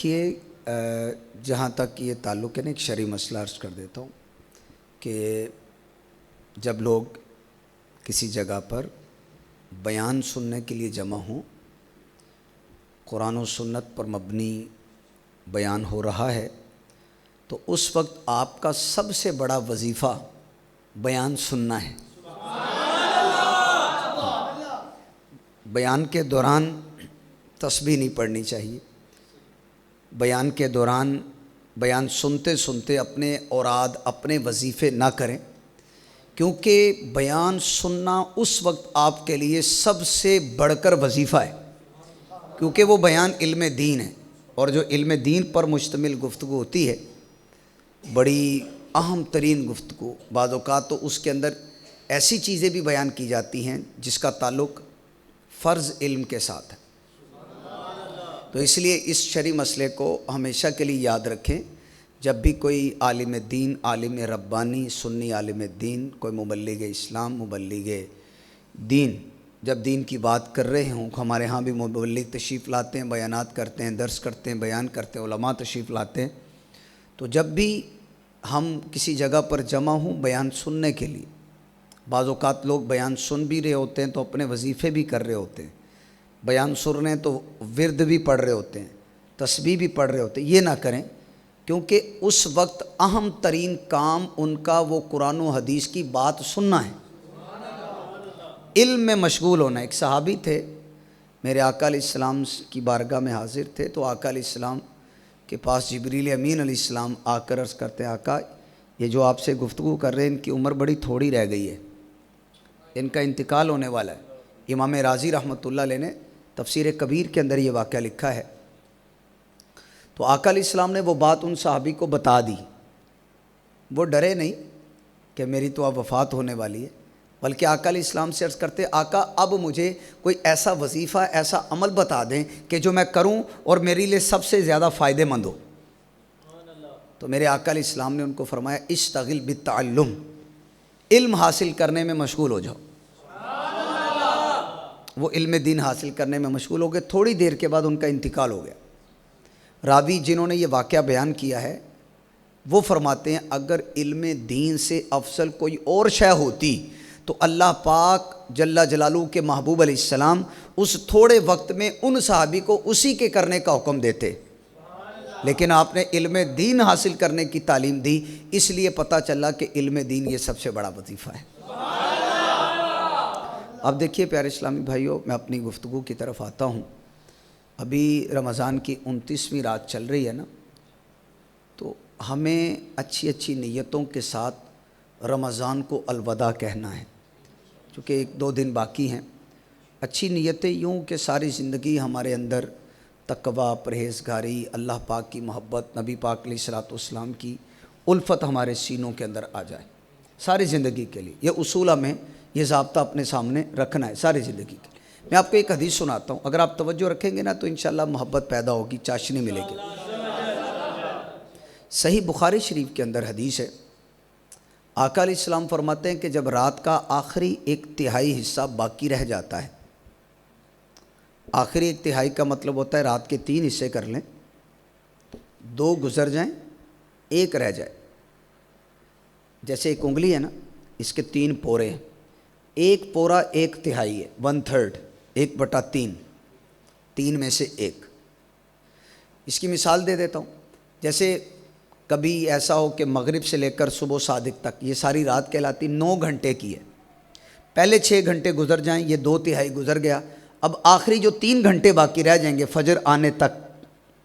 कि जहाँ तक ये ताल्लुक़ है ना, एक शरई मसला अर्ज़ कर देता हूँ कि जब लोग किसी जगह पर बयान सुनने के लिए जमा हों, कुरान और सुन्नत पर मबनी बयान हो रहा है, तो उस वक्त आपका सबसे बड़ा वजीफ़ा बयान सुनना है। बयान के दौरान तस्बीह नहीं पढ़नी चाहिए। बयान के दौरान बयान सुनते सुनते अपने औराद अपने वजीफ़े ना करें, क्योंकि बयान सुनना उस वक्त आपके लिए सबसे बढ़कर वजीफ़ा है, क्योंकि वो बयान इल्म दीन है। और जो इल्म दीन पर मुश्तमिल गुफ्तगू होती है, बड़ी अहम तरीन गुफ्तगू, बाज़ औक़ात तो उसके अंदर ऐसी चीज़ें भी बयान की जाती हैं जिसका ताल्लुक़ फ़र्ज़ इल्म के साथ है। तो इसलिए इस शरई मसले को हमेशा के लिए याद रखें। जब भी कोई आलिम दीन, आलिम रब्बानी, सुन्नी आलिम दीन, कोई मुबल्लिग इस्लाम, मुबल्लिग दीन जब दीन की बात कर रहे हों, हमारे यहाँ भी मुबल्लिग तशरीफ़ लाते हैं, बयानात करते हैं, दर्स करते हैं, बयान करते हैं, उलमा तशरीफ़ लाते हैं। तो जब भी हम किसी जगह पर जमा हों बयान सुनने के लिए, बाज़ औक़ात लोग बयान सुन भी रहे होते हैं तो अपने वजीफ़े भी कर रहे होते हैं, बयान सुन रहे हैं तो विर्द भी पढ़ रहे होते हैं, तस्बीह भी पढ़ रहे होते हैं। ये ना करें, क्योंकि उस वक्त अहम तरीन काम उनका वो कुरान व हदीस की बात सुनना है, इल्म में मशगूल होना है। एक सहाबी थे, मेरे आका अलैहिस्सलाम की बारगाह में हाजिर थे, तो आका अलैहिस्सलाम के पास जिब्रील अमीन अलैहिस्सलाम आकर अर्ज़ करते हैं, आका ये जो आपसे गुफ्तगू कर रहे हैं इनकी उम्र बड़ी थोड़ी रह गई है, इनका इंतकाल होने वाला है। इमाम राज़ी रहमतुल्लाह अलैह ने तफसीर कबीर के अंदर ये वाक़या लिखा है। तो आका अलैहिस्सलाम ने वो बात उन सहाबी को बता दी। वो डरे नहीं कि मेरी तो अब वफ़ात होने वाली है, बल्कि आका अलैहिस्सलाम से अर्ज़ करते, आका अब मुझे कोई ऐसा वजीफ़ा, ऐसा अमल बता दें कि जो मैं करूं और मेरे लिए सबसे ज़्यादा फ़ायदेमंद हो। तो मेरे आका अलैहिस्सलाम ने उनको फरमाया, इश्तगिल बित्तअल्लुम, इल्म हासिल करने में मशगूल हो जाओ। वो इल्म दीन हासिल करने में मशगूल हो गए। थोड़ी देर के बाद उनका इंतकाल हो गया। रावी जिन्होंने ये वाक़या बयान किया है वो फरमाते हैं, अगर इल्म दीन से अफसल कोई और शय होती तो अल्लाह पाक जल्ला जलालू के महबूब अलैहिस्सलाम उस थोड़े वक्त में उन सहाबी को उसी के करने का हुक्म देते, लेकिन आपने इल्म दीन हासिल करने की तालीम दी, इसलिए पता चला कि इल्म दीन ये सबसे बड़ा वजीफ़ा है। अब देखिए प्यारे इस्लामी भाइयों, मैं अपनी गुफ्तगू की तरफ आता हूँ। अभी रमज़ान की 29वीं रात चल रही है ना, तो हमें अच्छी अच्छी नीयतों के साथ रमज़ान को अलविदा कहना है, क्योंकि 1-2 दिन बाकी हैं। अच्छी नीयतें यूँ कि सारी ज़िंदगी हमारे अंदर तक़वा, परहेज़गारी, अल्लाह पाक की मोहब्बत, नबी पाक अलैहिस्सलाम की उल्फ़त हमारे सीनों के अंदर आ जाए सारी ज़िंदगी के लिए। ये उसूल हमें ये ज़ाब्ता अपने सामने रखना है सारी ज़िंदगी के लिए। मैं आपको एक हदीस सुनाता हूँ, अगर आप तवज्जो रखेंगे ना तो इंशाअल्लाह मोहब्बत पैदा होगी, चाशनी मिलेगी। सही बुखारी शरीफ के अंदर हदीस है, आका अलैहिस्सलाम फरमाते हैं कि जब रात का आखिरी 1/3 हिस्सा बाकी रह जाता है, आखिरी 1/3 का मतलब होता है रात के 3 हिस्से कर लें, 2 गुजर जाएं, 1 रह जाए। जैसे एक उंगली है ना, इसके 3 पोरे हैं, 1 पोरा 1/3 है, 1/3, 1/3, 3 में से 1। इसकी मिसाल दे देता हूँ। जैसे कभी ऐसा हो कि मगरिब से लेकर सुबह सादिक तक ये सारी रात कहलाती 9 घंटे की है, पहले 6 घंटे गुजर जाएं, ये 2/3 गुजर गया। अब आखिरी जो 3 घंटे बाकी रह जाएंगे फजर आने तक,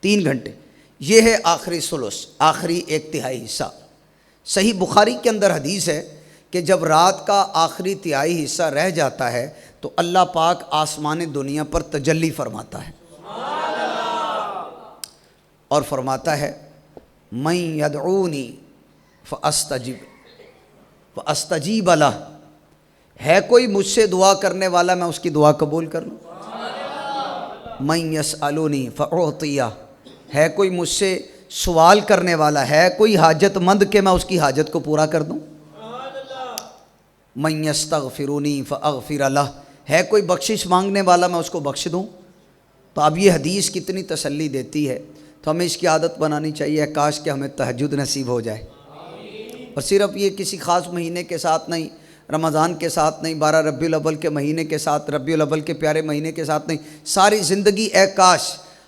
3 घंटे, ये है आखिरी सुलुस, आखिरी 1/3 हिस्सा। सही बुखारी के अंदर हदीस है कि जब रात का आखिरी 1/3 हिस्सा रह जाता है तो अल्लाह पाक आसमान दुनिया पर तजल्ली फरमाता है और फरमाता है, मैं यदऊनी फ़अस्तजीब लह, है कोई मुझसे दुआ करने वाला मैं उसकी दुआ कबूल कर लूँ। मैं यसअलूनी फ़अतिया, है कोई मुझसे सवाल करने वाला, है कोई हाजतमंद के मैं उसकी हाजत को पूरा कर दूँ। मैं यस्तगफिरूनी फ़अगफिर लह, है कोई बख्शिश मांगने वाला मैं उसको बख्श दूँ। तो अब ये हदीस कितनी तसल्ली देती है। तो हमें इसकी आदत बनानी चाहिए, काश कि हमें तहज्जुद नसीब हो जाए। और सिर्फ ये किसी ख़ास महीने के साथ नहीं, रमज़ान के साथ नहीं, 12 रबीउल अव्वल के महीने के साथ, रबीउल अव्वल के प्यारे महीने के साथ नहीं, सारी ज़िंदगी ए काश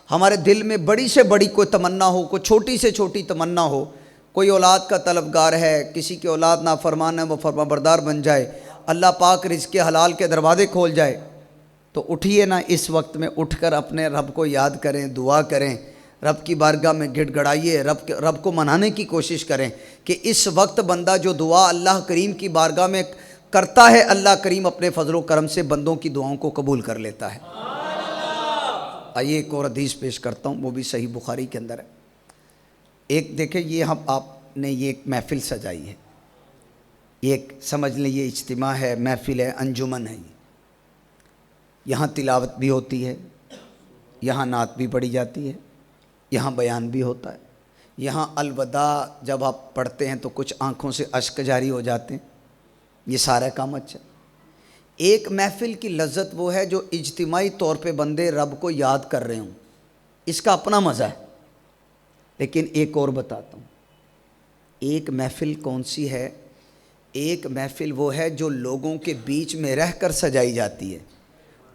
हमारे दिल में बड़ी से बड़ी कोई तमन्ना हो, कोई छोटी से छोटी तमन्ना हो। कोई औलाद का तलबगार है, किसी की औलाद नाफरमान है, वो फरमाबरदार बन जाए, अल्लाह पाक रिज़्क़ के हलाल के दरवाज़े खोल जाए। तो उठिए ना, इस वक्त में उठकर अपने रब को याद करें, दुआ करें, रब की बारगाह में गिड़गड़ाइए, रब को मनाने की कोशिश करें कि इस वक्त बंदा जो दुआ अल्लाह करीम की बारगाह में करता है, अल्लाह करीम अपने फजलो करम से बंदों की दुआओं को कबूल कर लेता है। आइए एक और हदीस पेश करता हूँ, वो भी सही बुखारी के अंदर है। एक देखें, ये हम आपने ये एक महफ़िल सजाई है, एक समझ लें ये इज्तिमा है, महफ़िल है, अंजुमन है। यहाँ तिलावत भी होती है, यहाँ नात भी पढ़ी जाती है, यहाँ बयान भी होता है। यहाँ अलविदा जब आप पढ़ते हैं तो कुछ आँखों से अश्क जारी हो जाते हैं। ये सारा काम अच्छा। एक महफ़िल की लज्जत वो है जो इज्तिमाई तौर पे बंदे रब को याद कर रहे हों, इसका अपना मज़ा है। लेकिन एक और बताता हूँ, एक महफ़िल कौन सी है? एक महफ़िल वो है जो लोगों के बीच में रह कर सजाई जाती है,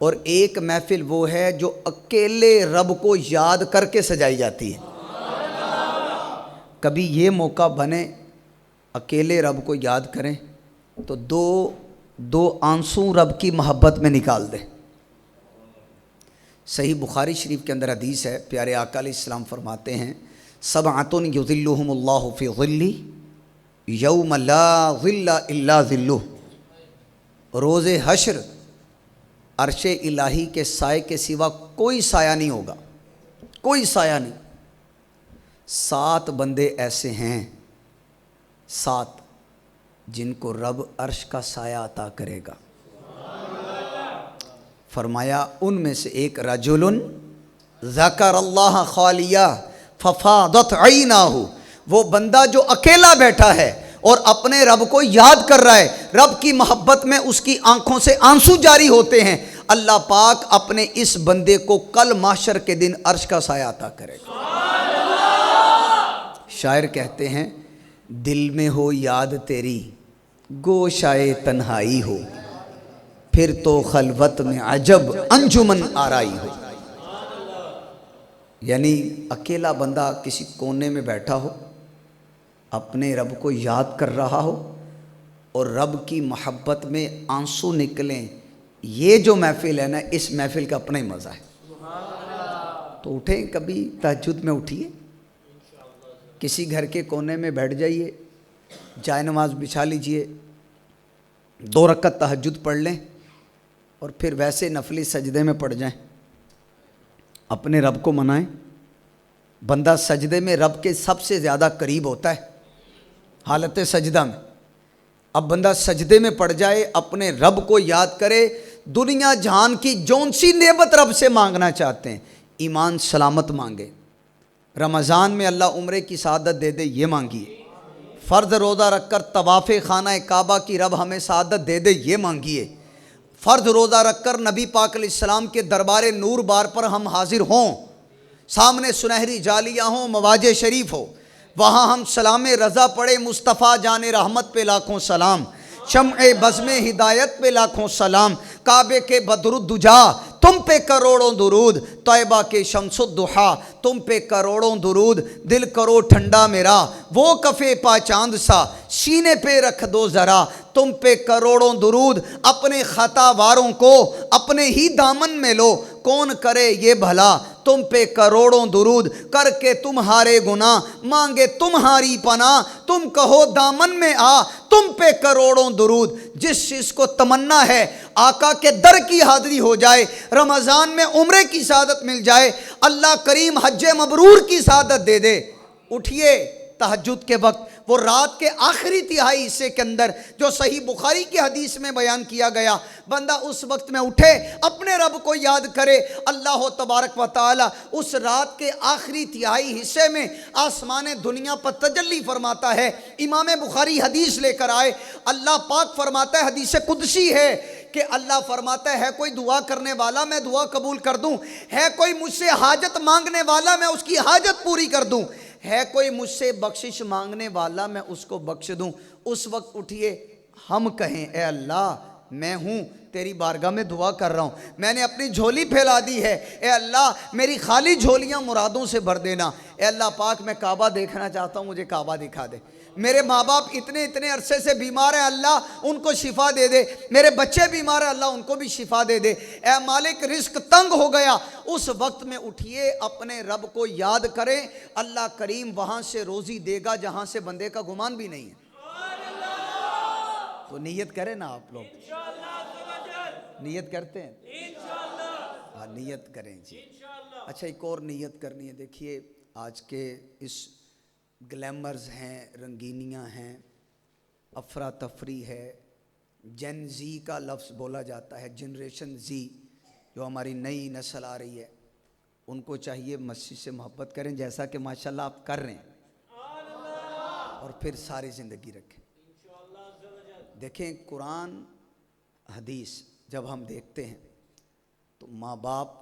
और एक महफ़िल वो है जो अकेले रब को याद करके सजाई जाती है। कभी ये मौका बने अकेले रब को याद करें तो दो आंसू रब की मोहब्बत में निकाल दे। सही बुखारी शरीफ के अंदर हदीस है, प्यारे आका अलैहिस्सलाम फरमाते हैं, सबअतुन युज़िल्लुहुमुल्लाहु फ़ी ज़िल्ली यौम ला ज़िल्ला इल्ला ज़िल्लुहु। रोज़े हश्र अर्शे इलाही के साए के सिवा कोई साया नहीं होगा, कोई साया नहीं। 7 बंदे ऐसे हैं, 7 जिनको रब अर्श का साया अता करेगा। फरमाया उनमें से एक रजुलुन ज़करल्लाह खालिया फफादत ऐनाहु, वो बंदा जो अकेला बैठा है और अपने रब को याद कर रहा है, रब की मोहब्बत में उसकी आंखों से आंसू जारी होते हैं। अल्लाह पाक अपने इस बंदे को कल माशर के दिन अर्श का साया अता करेगा। शायर कहते हैं, दिल में हो याद तेरी गोशाए तन्हाई हो, फिर तो खलवत में अजब अंजुमन आराई हो। यानी अकेला बंदा किसी कोने में बैठा हो, अपने रब को याद कर रहा हो और रब की मोहब्बत में आंसू निकलें, ये जो महफिल है ना, इस महफिल का अपना ही मज़ा है। तो उठें, कभी तहज्जुद में उठिए, किसी घर के कोने में बैठ जाइए, जाए नमाज बिछा लीजिए, 2 रकअत तहज्जुद पढ़ लें और फिर वैसे नफली सजदे में पड़ जाएं, अपने रब को मनाएं। बंदा सजदे में रब के सबसे ज़्यादा करीब होता है हालत सजदा में। अब बंदा सजदे में पड़ जाए, अपने रब को याद करे, दुनिया जहान की जौन सी नेमत रब से मांगना चाहते हैं, ईमान सलामत मांगे। रमज़ान में अल्लाह उम्रे की सआदत दे दे, ये मांगिए। फ़र्ज़ रोज़ा रखकर तवाफ़े खाना काबा की रब हमें सआदत दे दे, ये मांगिए। फ़र्ज़ रोज़ा रखकर नबी पाक अलैहिस्सलाम के दरबार नूर बार पर हम हाजिर हों, सामने सुनहरी जालियाँ हों, मवाजे शरीफ हो, वहाँ हम सलाम रज़ा पढ़े, मुस्तफ़ा जाने रहमत पे लाखों सलाम, शम्ए बज़्मे हिदायत पे लाखों सलाम, काबे के बदरुद्दुजा तुम पे करोड़ों दुरूद, तैबा के शम्सुद्दुहा तुम पे करोड़ों दुरूद, दिल करो ठंडा मेरा वो कफ़े पा चांद सा, सीने पे रख दो ज़रा तुम पे करोड़ों दुरूद, अपने खतावारों को अपने ही दामन में लो, कौन करे ये भला तुम पे करोड़ों दुरूद, करके तुम्हारे गुनाह मांगे तुम्हारी पनाह, तुम कहो दामन में आ तुम पे करोड़ों दुरूद। जिस चीज़ को तमन्ना है आका के दर की हाज़िरी हो जाए, रमज़ान में उम्रे की सआदत मिल जाए, अल्लाह करीम हज्जे मबरूर की सआदत दे दे। उठिए तहज्जुद के वक्त, वो रात के आखिरी तिहाई हिस्से के अंदर जो सही बुखारी की हदीस में बयान किया गया, बंदा उस वक्त में उठे, अपने रब को याद करे। अल्लाह तबारक व तआला उस रात के आखिरी तिहाई हिस्से में आसमान दुनिया पर तजल्ली फरमाता है। इमाम बुखारी हदीस लेकर आए, अल्लाह पाक फरमाता है, हदीस कुदसी है कि अल्लाह फरमाता है कोई दुआ करने वाला मैं दुआ कबूल कर दूं, है कोई मुझसे हाजत मांगने वाला मैं उसकी हाजत पूरी कर दूं, है कोई मुझसे बख्शिश मांगने वाला मैं उसको बख्श दूं। उस वक्त उठिए हम कहें ए अल्लाह मैं हूँ तेरी बारगाह में दुआ कर रहा हूँ, मैंने अपनी झोली फैला दी है, ए अल्लाह मेरी खाली झोलियाँ मुरादों से भर देना। ए अल्लाह पाक मैं काबा देखना चाहता हूँ, मुझे काबा दिखा दे। मेरे माँ बाप इतने इतने अरसे से बीमार हैं, अल्लाह उनको शिफा दे दे। मेरे बच्चे बीमार हैं, अल्लाह उनको भी शिफा दे दे। ए मालिक रिस्क तंग हो गया। उस वक्त में उठिए अपने रब को याद करें, अल्लाह करीम वहाँ से रोज़ी देगा जहाँ से बंदे का गुमान भी नहीं है। तो नीयत करें ना आप लोग, नीयत करते हैं? हाँ नीयत करें जी। अच्छा एक और नीयत करनी है। देखिए आज के इस ग्लैमर्स हैं, रंगीनियाँ हैं, अफरा तफरी है, जेन जी का लफ्ज़ बोला जाता है, जनरेशन जी जो हमारी नई नस्ल आ रही है, उनको चाहिए मस्जिद से मोहब्बत करें जैसा कि माशाल्लाह आप कर रहे हैं, और फिर सारी ज़िंदगी रखें। देखें कुरान हदीस जब हम देखते हैं तो माँ बाप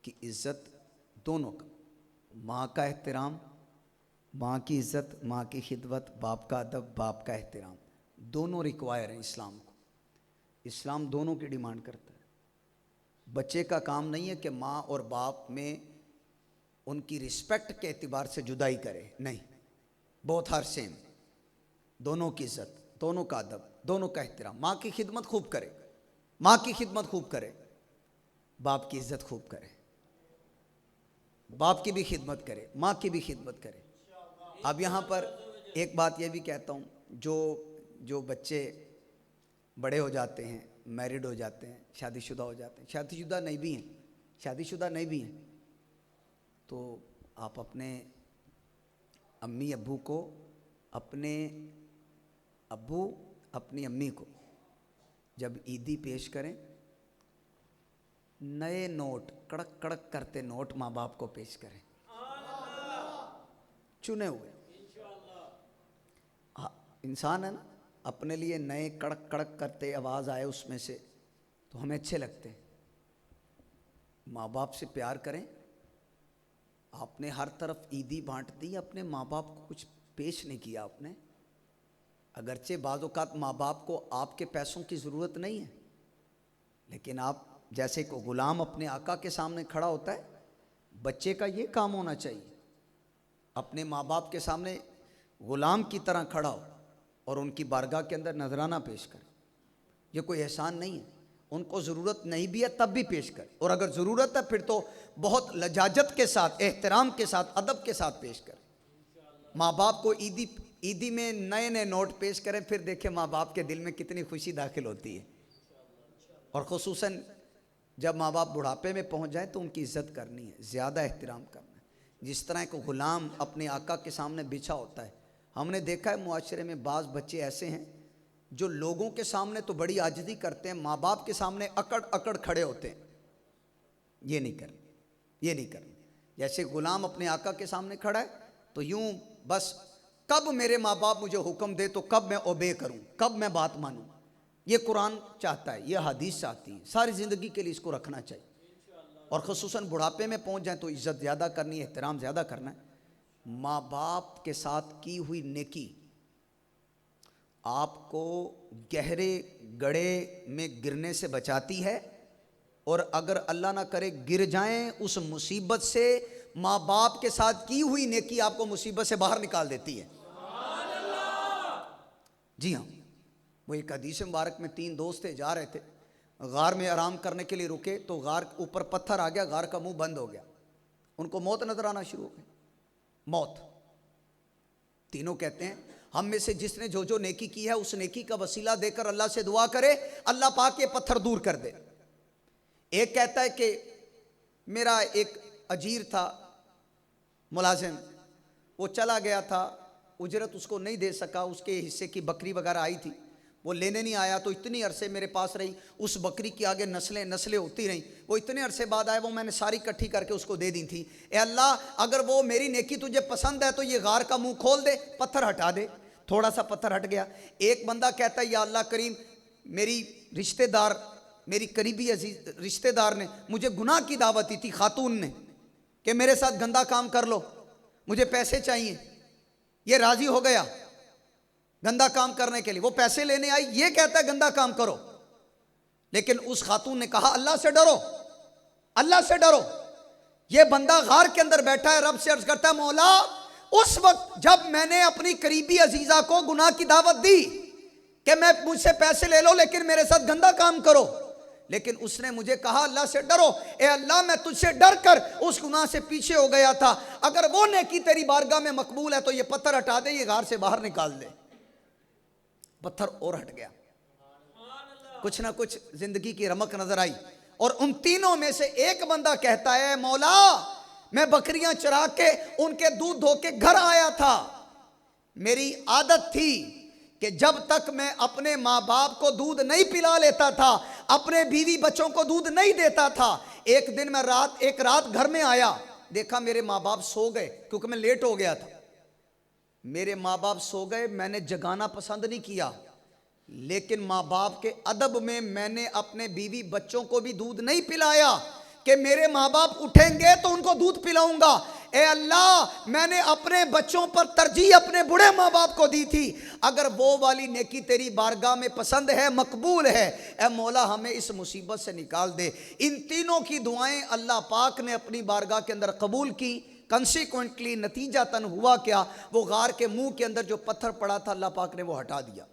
की इज़्ज़त दोनों का, माँ का एहतराम, माँ की इज़्ज़त, माँ की खिदमत, बाप का अदब, बाप का एहतराम, दोनों रिक्वायर हैं इस्लाम को। इस्लाम दोनों की डिमांड करता है। बच्चे का काम नहीं है कि माँ और बाप में उनकी रिस्पेक्ट के एतबार से जुदाई करे, नहीं, बोथ आर सेम। दोनों की इज़्ज़त, दोनों का अदब, दोनों का एहतराम। माँ की खिदमत खूब करे, माँ की खिदमत खूब करे, बाप की इज़्ज़त खूब करे, बाप की भी खिदमत करे, माँ की भी खिदमत करे। अब यहाँ पर एक बात यह भी कहता हूँ, जो बच्चे बड़े हो जाते हैं, मैरिड हो जाते हैं, शादीशुदा हो जाते हैं, शादीशुदा नहीं भी हैं, शादीशुदा नहीं भी हैं, तो आप अपने अम्मी अब्बू को, अपने अब्बू अपनी अम्मी को जब ईदी पेश करें, नए नोट कड़क कड़क करते नोट माँ बाप को पेश करें, चुने हुए। हाँ इंसान है ना, अपने लिए नए कड़क कड़क करते आवाज़ आए उसमें से तो हमें अच्छे लगते हैं। माँ बाप से प्यार करें। आपने हर तरफ ईदी बांट दी, अपने माँ बाप को कुछ पेश नहीं किया आपने। अगरचे बाज़ औक़ात माँ बाप को आपके पैसों की ज़रूरत नहीं है, लेकिन आप जैसे को ग़ुलाम अपने आका के सामने खड़ा होता है, बच्चे का ये काम होना चाहिए, अपने माँ बाप के सामने ग़ुलाम की तरह खड़ा हो और उनकी बारगाह के अंदर नजराना पेश करे। ये कोई एहसान नहीं है, उनको ज़रूरत नहीं भी है तब भी पेश करे, और अगर ज़रूरत है फिर तो बहुत लजाजत के साथ, एहतराम के साथ, अदब के साथ पेश करे। माँ बाप को ईदी में नए नए नोट पेश करें, फिर देखें माँ बाप के दिल में कितनी खुशी दाखिल होती है। और ख़ुसूसन जब माँ बाप बुढ़ापे में पहुँच जाए तो उनकी इज़्ज़त करनी है, ज़्यादा एहतराम करना है। जिस तरह एक ग़ुलाम अपने आका के सामने बिछा होता है, हमने देखा है मुआशरे में बाज़ बच्चे ऐसे हैं जो लोगों के सामने तो बड़ी आजिज़ी करते हैं, माँ बाप के सामने अकड़ अकड़ खड़े होते हैं। ये नहीं करना, ये नहीं करना। जैसे ग़ुलाम अपने आका के सामने खड़ा है तो यूँ बस कब मेरे माँ बाप मुझे हुक्म दे तो कब मैं ओबे करूँ, कब मैं बात मानूँ, ये कुरान चाहता है, ये हदीस चाहती है। सारी ज़िंदगी के लिए इसको रखना चाहिए, और ख़ुसूसन बुढ़ापे में पहुँच जाए तो इज़्ज़त ज़्यादा करनी है, एहतराम ज़्यादा करना है। माँ बाप के साथ की हुई नेकी आपको गहरे गड्ढे में गिरने से बचाती है, और अगर अल्लाह ना करे गिर जाएं उस मुसीबत से, माँ बाप के साथ की हुई नेकी आपको मुसीबत से बाहर निकाल देती है। जी हाँ, वो एक हदीस मुबारक में 3 दोस्त थे, जा रहे थे गार में आराम करने के लिए, रुके तो गार ऊपर पत्थर आ गया, गार का मुंह बंद हो गया, उनको मौत नजर आना शुरू हो गई। मौत। तीनों कहते हैं हम में से जिसने जो जो नेकी की है उस नेकी का वसीला देकर अल्लाह से दुआ करे, अल्लाह पाक ये पत्थर दूर कर दे। एक कहता है कि मेरा एक अजीर था, मुलाजिम, वो चला गया था, उजरत उसको नहीं दे सका, उसके हिस्से की बकरी वगैरह आई थी, वो लेने नहीं आया, तो इतनी अरसे मेरे पास रही, उस बकरी की आगे नस्लें नस्लें होती रहीं, वो इतने अरसे बाद आए, वो मैंने सारी इकट्ठी करके उसको दे दी थी। ए अल्लाह, अगर वो मेरी नेकी तुझे पसंद है तो ये गार का मुंह खोल दे, पत्थर हटा दे। थोड़ा सा पत्थर हट गया। एक बंदा कहता है या अल्लाह करीम, मेरी रिश्तेदार, मेरी करीबी अजीज रिश्तेदार ने मुझे गुनाह की दावत दी थी, खातून ने, कि मेरे साथ गंदा काम कर लो, मुझे पैसे चाहिए। ये राजी हो गया गंदा काम करने के लिए, वो पैसे लेने आई, ये कहता है गंदा काम करो। लेकिन उस खातून ने कहा अल्लाह से डरो, अल्लाह से डरो। ये बंदा गार के अंदर बैठा है, रब से अर्ज करता है मौला उस वक्त जब मैंने अपनी करीबी अजीजा को गुनाह की दावत दी कि मैं मुझसे पैसे ले लो लेकिन मेरे साथ गंदा काम करो, लेकिन उसने मुझे कहा अल्लाह से डरो। ए अल्लाह मैं तुझसे डर कर उस गुनाह से पीछे हो गया था, अगर वो नेकी तेरी बारगाह में मकबूल है तो ये पत्थर हटा दे, ये गार से बाहर निकाल दे। पत्थर और हट गया, कुछ ना कुछ जिंदगी की रमक नजर आई। और उन तीनों में से एक बंदा कहता है मौला मैं बकरियां चरा के उनके दूध धो के घर आया था, मेरी आदत थी कि जब तक मैं अपने माँ बाप को दूध नहीं पिला लेता था, अपने बीवी बच्चों को दूध नहीं देता था, एक दिन मैं एक रात घर में आया, देखा मेरे माँ बाप सो गए, क्योंकि मैं लेट हो गया था। मेरे माँ बाप सो गए, मैंने जगाना पसंद नहीं किया, लेकिन माँ बाप के अदब में मैंने अपने बीवी बच्चों को भी दूध नहीं पिलाया कि मेरे माँ बाप उठेंगे तो उनको दूध पिलाऊंगा। ए अल्लाह मैंने अपने बच्चों पर तरजीह अपने बूढ़े माँ बाप को दी थी, अगर वो वाली नेकी तेरी बारगाह में पसंद है, मकबूल है, ए मौला हमें इस मुसीबत से निकाल दे। इन तीनों की दुआएं अल्लाह पाक ने अपनी बारगाह के अंदर कबूल की। कंसिक्वेंटली नतीजातन हुआ क्या, वो गार के मुंह के अंदर जो पत्थर पड़ा था अल्लाह पाक ने वो हटा दिया।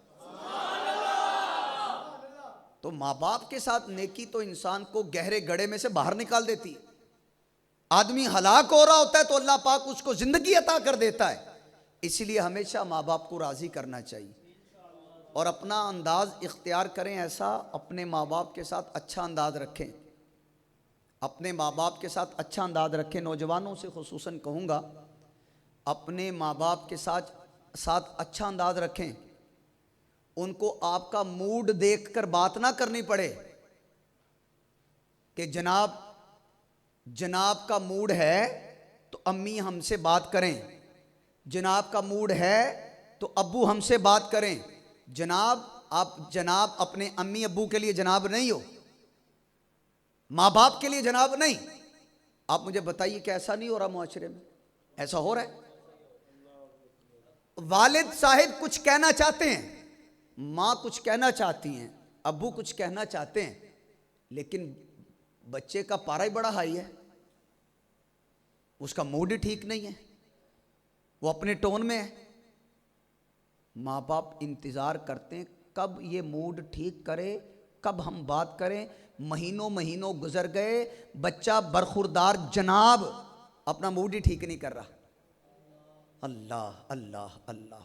तो माँ बाप के साथ नेकी तो इंसान को गहरे गड्ढे में से बाहर निकाल देती है। आदमी हलाक हो रहा होता है तो अल्लाह पाक उसको जिंदगी अता कर देता है। इसलिए हमेशा माँ बाप को राजी करना चाहिए और अपना अंदाज इख्तियार करें ऐसा, अपने माँ बाप के साथ अच्छा अंदाज रखें, अपने माँ बाप के साथ अच्छा अंदाज रखें। नौजवानों से खुसूसन कहूँगा अपने माँ बाप के साथ अच्छा अंदाज रखें। उनको आपका मूड देखकर बात ना करनी पड़े कि जनाब का मूड है तो अम्मी हमसे बात करें, जनाब का मूड है तो अब्बू हमसे बात करें। जनाब अपने अम्मी अब्बू के लिए जनाब नहीं हो, माँ बाप के लिए जनाब नहीं। आप मुझे बताइए क्या ऐसा नहीं हो रहा मुआशरे में? ऐसा हो रहा है। वालिद साहिब कुछ कहना चाहते हैं, माँ कुछ कहना चाहती हैं, अब्बू कुछ कहना चाहते हैं, लेकिन बच्चे का पारा ही बड़ा हाई है, उसका मूड ही ठीक नहीं है, वो अपने टोन में है। माँ बाप इंतज़ार करते हैं कब ये मूड ठीक करे, कब हम बात करें। महीनों महीनों गुजर गए, बच्चा बरखुरदार जनाब अपना मूड ही ठीक नहीं कर रहा। अल्लाह अल्लाह अल्लाह,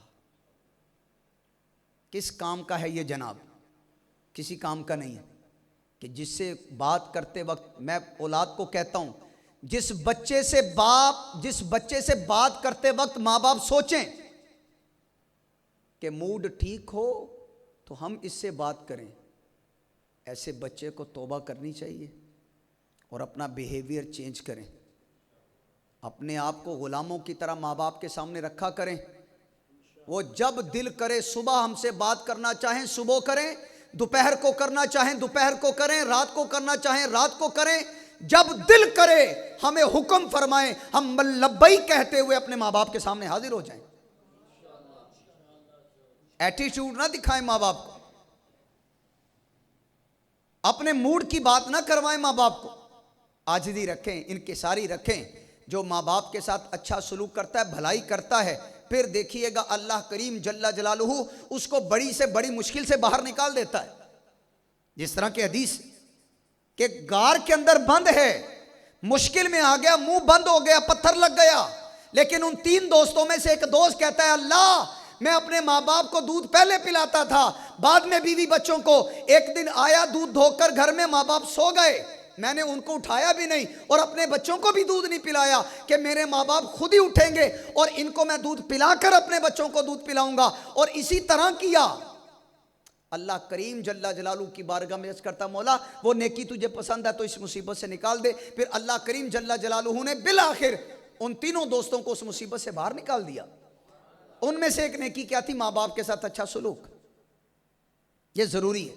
किस काम का है ये जनाब? किसी काम का नहीं है। कि जिससे बात करते वक्त मैं औलाद को कहता हूं, जिस बच्चे से बात करते वक्त माँ बाप सोचें कि मूड ठीक हो तो हम इससे बात करें, ऐसे बच्चे को तौबा करनी चाहिए और अपना बिहेवियर चेंज करें। अपने आप को गुलामों की तरह माँ बाप के सामने रखा करें। वो जब दिल करे सुबह हमसे बात करना चाहें सुबह करें, दोपहर को करना चाहें दोपहर को करें, रात को करना चाहें रात को करें। जब दिल करे हमें हुक्म फरमाएं, हम लब्बई कहते हुए अपने माँ बाप के सामने हाजिर हो जाएं। एटीट्यूड ना दिखाएं माँ बाप को, अपने मूड की बात ना करवाएं माँ बाप को। आजिज़ी रखें, इनकिसारी रखें। जो माँ बाप के साथ अच्छा सलूक करता है, भलाई करता है, फिर देखिएगा अल्लाह करीम जल्ला जलालुहु उसको बड़ी से बड़ी मुश्किल से बाहर निकाल देता है। जिस तरह के हदीस के गार के अंदर बंद है, मुश्किल में आ गया, मुंह बंद हो गया, पत्थर लग गया, लेकिन उन 3 दोस्तों में से एक दोस्त कहता है अल्लाह मैं अपने माँ बाप को दूध पहले पिलाता था, बाद में बीवी बच्चों को। एक दिन आया दूध धोकर घर में, माँ बाप सो गए, मैंने उनको उठाया भी नहीं और अपने बच्चों को भी दूध नहीं पिलाया कि मेरे माँ बाप खुद ही उठेंगे और इनको मैं दूध पिलाकर अपने बच्चों को दूध पिलाऊंगा। और इसी तरह किया। अल्लाह करीम जल्ला जलालू की बारगाह में अर्ज़ करता मौला वो नेकी तुझे पसंद है तो इस मुसीबत से निकाल दे। फिर अल्लाह करीम जल्ला जलालू ने बिल आखिर उन तीनों दोस्तों को उस मुसीबत से बाहर निकाल दिया। उनमें से एक नेकी क्या थी? माँ बाप के साथ अच्छा सलूक। ये ज़रूरी है।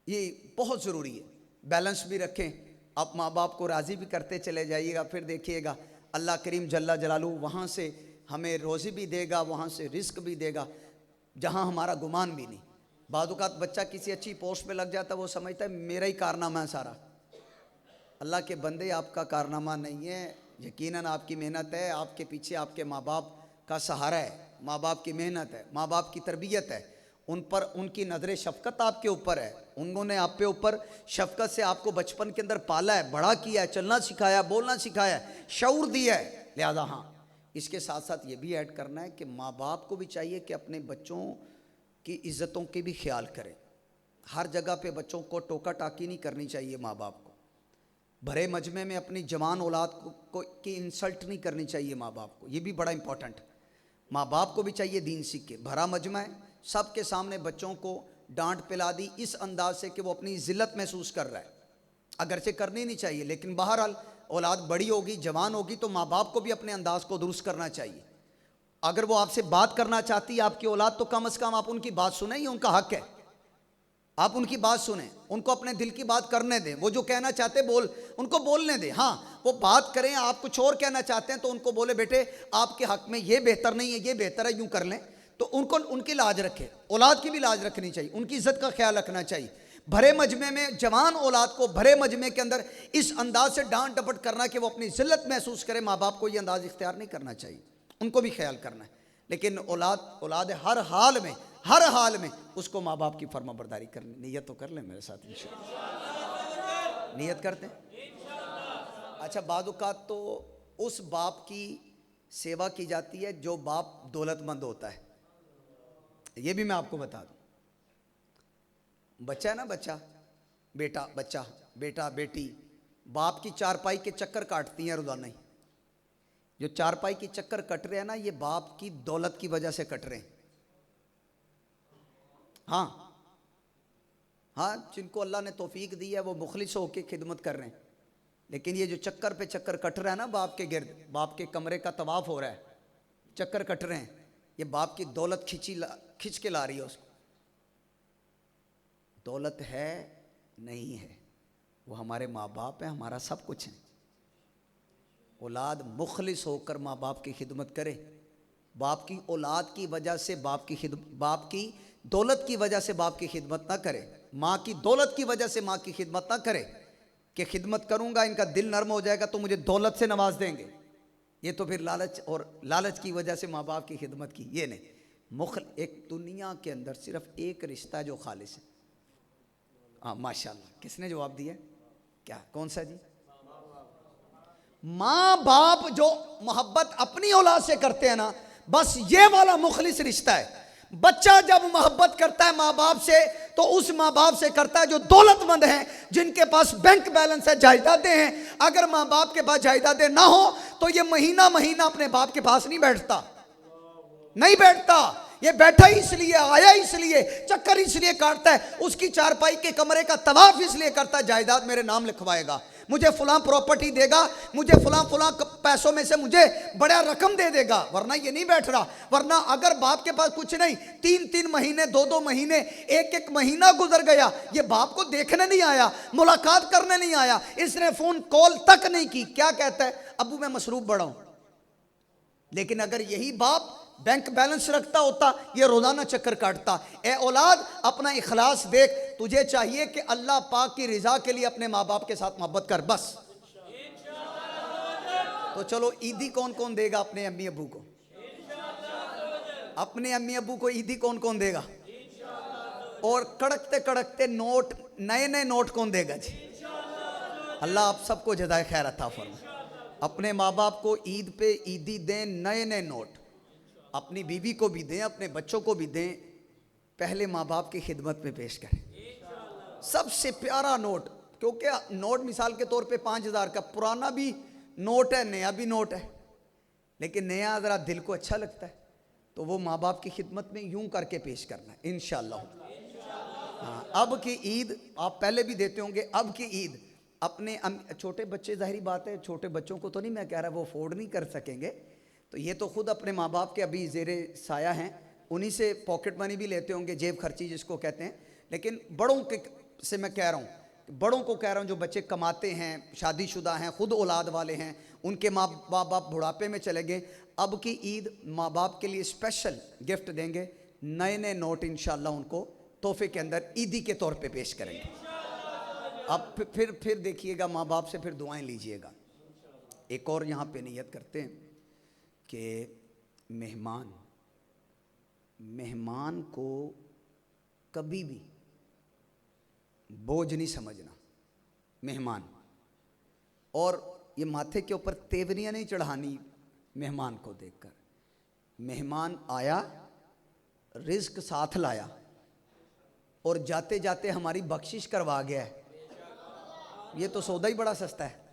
ये बहुत ज़रूरी है। बैलेंस भी रखें, आप माँ बाप को राज़ी भी करते चले जाइएगा, फिर देखिएगा अल्लाह करीम जल्ला जलालू वहाँ से हमें रोज़ी भी देगा, वहाँ से रिस्क भी देगा जहाँ हमारा गुमान भी नहीं। बादुकात बच्चा किसी अच्छी पोस्ट पे लग जाता है, वो समझता है मेरा ही कारनामा है सारा। अल्लाह के बंदे, आपका कारनामा नहीं है, यकीनन आपकी मेहनत है, आपके पीछे आपके माँ बाप का सहारा है, माँ बाप की मेहनत है, माँ बाप की तरबियत है, उन पर उनकी नज़र शफ़क़त आपके ऊपर है, उन्होंने आप पे ऊपर शफ़क़त से आपको बचपन के अंदर पाला है, बड़ा किया है, चलना सिखाया, बोलना सिखाया है, शऊर दिया है। लिहाजा हाँ, इसके साथ साथ ये भी ऐड करना है कि माँ बाप को भी चाहिए कि अपने बच्चों की इज़्ज़तों के भी ख्याल करें। हर जगह पे बच्चों को टोका टाकी नहीं करनी चाहिए माँ बाप को। भरे मजमे में अपनी जवान औलाद को की इंसल्ट नहीं करनी चाहिए माँ बाप को, ये भी बड़ा इंपॉर्टेंट है। माँ बाप को भी चाहिए दीन सीख के, भरा मजमा है, सबके सामने बच्चों को डांट पिला दी इस अंदाज से कि वो अपनी ज़िल्लत महसूस कर रहा है, अगरचे करनी नहीं चाहिए, लेकिन बहरहाल औलाद बड़ी होगी, जवान होगी, तो माँ बाप को भी अपने अंदाज को दुरुस्त करना चाहिए। अगर वो आपसे बात करना चाहती है आपकी औलाद, तो कम से कम आप उनकी बात सुने, ये उनका हक है, आप उनकी बात सुने, उनको अपने दिल की बात करने दें, वो जो कहना चाहते उनको बोलने दें। हाँ, वो बात करें, आप कुछ और कहना चाहते हैं तो उनको बोले बेटे आपके हक में ये बेहतर नहीं है, ये बेहतर है, यूं कर लें, तो उनको उनकी लाज रखें। औलाद की भी लाज रखनी चाहिए, उनकी इज्जत का ख्याल रखना चाहिए। भरे मजमे में जवान औलाद को भरे मजमे के अंदर इस अंदाज से डांट डपट करना कि वो अपनी जिल्लत महसूस करे, माँ बाप को ये अंदाज इख्तियार नहीं करना चाहिए, उनको भी ख्याल करना है। लेकिन औलाद हर हाल में उसको माँ बाप की फर्माबरदारी करनी। नियत तो कर लें मेरे साथ इंशाअल्लाह, नियत करते हैं। अच्छा, बादुकात तो उस बाप की सेवा की जाती है जो बाप दौलतमंद होता है, ये भी मैं आपको बता दूं। बच्चा है ना, बेटा बेटी बाप की चारपाई के चक्कर काटती हैं रोजाना ही। जो चारपाई के चक्कर कट रहे हैं ना, ये बाप की दौलत की वजह से कट रहे हैं। हाँ, जिनको अल्लाह ने तौफीक दी है वो मुखलिस होकर खिदमत कर रहे हैं, लेकिन ये जो चक्कर पे चक्कर कट रहा है ना बाप के गिर्द, बाप के कमरे का तवाफ हो रहा है, चक्कर कट रहे हैं, ये बाप की दौलत खिंच के ला रही है उसको। दौलत है नहीं है, वो हमारे माँ बाप है, हमारा सब कुछ है। औलाद मुखलिस होकर माँ बाप की खिदमत करे, बाप की औलाद की वजह से बाप की दौलत की वजह से बाप की खिदमत ना करे, माँ की दौलत की वजह से माँ की खिदमत ना करे कि खिदमत करूँगा इनका दिल नर्म हो जाएगा तो मुझे दौलत से नवाज देंगे, ये तो फिर लालच की वजह से माँ बाप की खिदमत की, ये नहीं। एक दुनिया के अंदर सिर्फ एक रिश्ता जो खालिस है। हाँ माशाल्लाह, किसने जवाब दिया? क्या, कौन सा जी? माँ बाप जो मोहब्बत अपनी औलाद से करते हैं ना, बस ये वाला मुखलिस रिश्ता है। बच्चा जब मोहब्बत करता है माँ बाप से तो उस माँ बाप से करता है जो दौलतमंद हैं, जिनके पास बैंक बैलेंस है, जायदादें हैं। अगर माँ बाप के पास जायदादें ना हो तो ये महीना महीना अपने बाप के पास नहीं बैठता। ये बैठा इसलिए, आया इसलिए, चक्कर इसलिए काटता है, उसकी चारपाई के कमरे का तवाफ इसलिए करता है जायदाद मेरे नाम लिखवाएगा, मुझे फलां प्रॉपर्टी देगा, मुझे फलां पैसों में से मुझे बड़ा रकम दे देगा, वरना ये नहीं बैठ रहा। वरना अगर बाप के पास कुछ नहीं, 3-3 महीने 2-2 महीने 1-1 महीना गुजर गया, ये बाप को देखने नहीं आया, मुलाकात करने नहीं आया, इसने फोन कॉल तक नहीं की, क्या कहता है? अबू मैं मसरूफ बड़ा हूं। लेकिन अगर यही बाप बैंक बैलेंस रखता होता, ये रोजाना चक्कर काटता। ए औलाद, अपना इखलास देख, तुझे चाहिए कि अल्लाह पाक की रिजा के लिए अपने माँ बाप के साथ मोहब्बत कर, बस। तो चलो, ईदी कौन कौन देगा अपने अम्मी अब्बू को? अपने अम्मी अब्बू को ईदी कौन कौन देगा? और कड़कते कड़कते नोट, नए नए नोट कौन देगा जी? अल्लाह आप सबको जज़ाए खैर अता फरमाए। अपने माँ बाप को ईद पे ईदी दें, नए नए नोट, अपनी बीवी को भी दें, अपने बच्चों को भी दें, पहले माँ बाप की खिदमत में पेश करें। सबसे प्यारा नोट, क्योंकि नोट मिसाल के तौर पे 5000 का पुराना भी नोट है, नया भी नोट है, लेकिन नया ज़रा दिल को अच्छा लगता है, तो वो माँ बाप की खिदमत में यूं करके पेश करना है इंशाअल्लाह। हाँ, अब की ईद आप पहले भी देते होंगे, अब की ईद अपने छोटे बच्चे, जाहिर बात है छोटे बच्चों को तो नहीं मैं कह रहा वो अफोर्ड नहीं कर सकेंगे, तो ये तो खुद अपने माँ बाप के अभी ज़ेरे साया हैं, उन्हीं से पॉकेट मनी भी लेते होंगे, जेब खर्ची जिसको कहते हैं। लेकिन बड़ों के से मैं कह रहा हूँ, बड़ों को कह रहा हूँ, जो बच्चे कमाते हैं, शादीशुदा हैं, खुद औलाद वाले हैं, उनके माँ बाप बुढ़ापे में चले गए, अब की ईद माँ बाप के लिए स्पेशल गिफ्ट देंगे, नए नए नोट इंशाल्लाह उनको तोहफे के अंदर ईदी के तौर पे पेश करेंगे। अब फिर देखिएगा, माँ बाप से फिर दुआएं लीजिएगा। एक और यहाँ पे नियत करते हैं कि मेहमान को कभी भी बोझ नहीं समझना। मेहमान, और ये माथे के ऊपर तेवरियां नहीं चढ़ानी मेहमान को देखकर। मेहमान आया, रिज्क साथ लाया और जाते जाते हमारी बख्शिश करवा गया है, ये तो सौदा ही बड़ा सस्ता है।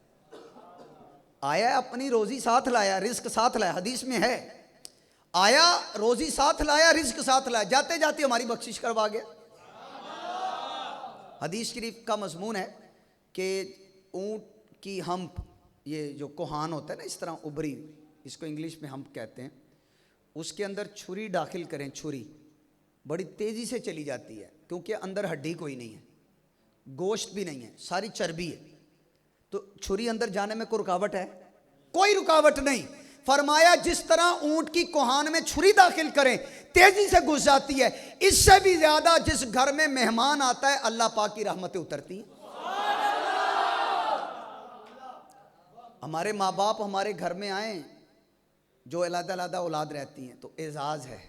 आया, अपनी रोजी साथ लाया, रिज्क साथ लाया, हदीस में है, आया रोजी साथ लाया, रिज्क साथ लाया, जाते जाते हमारी बख्शिश करवा गया। हदीस शरीफ का मजमून है कि ऊंट की हम्प, ये जो कोहान होता है ना, इस तरह उबरी, इसको इंग्लिश में हम्प कहते हैं, उसके अंदर छुरी दाखिल करें, छुरी बड़ी तेज़ी से चली जाती है, क्योंकि अंदर हड्डी कोई नहीं है, गोश्त भी नहीं है, सारी चर्बी है, तो छुरी अंदर जाने में कोई रुकावट है? कोई रुकावट नहीं। फरमाया जिस तरह ऊंट की कोहान में छुरी दाखिल करें तेजी से घुस जाती है, इससे भी ज्यादा जिस घर में मेहमान आता है अल्लाह पाक की रहमतें उतरती हैं। हमारे माँ बाप हमारे घर में आए, जो अलग-अलग औलाद रहती हैं, तो एजाज़ है,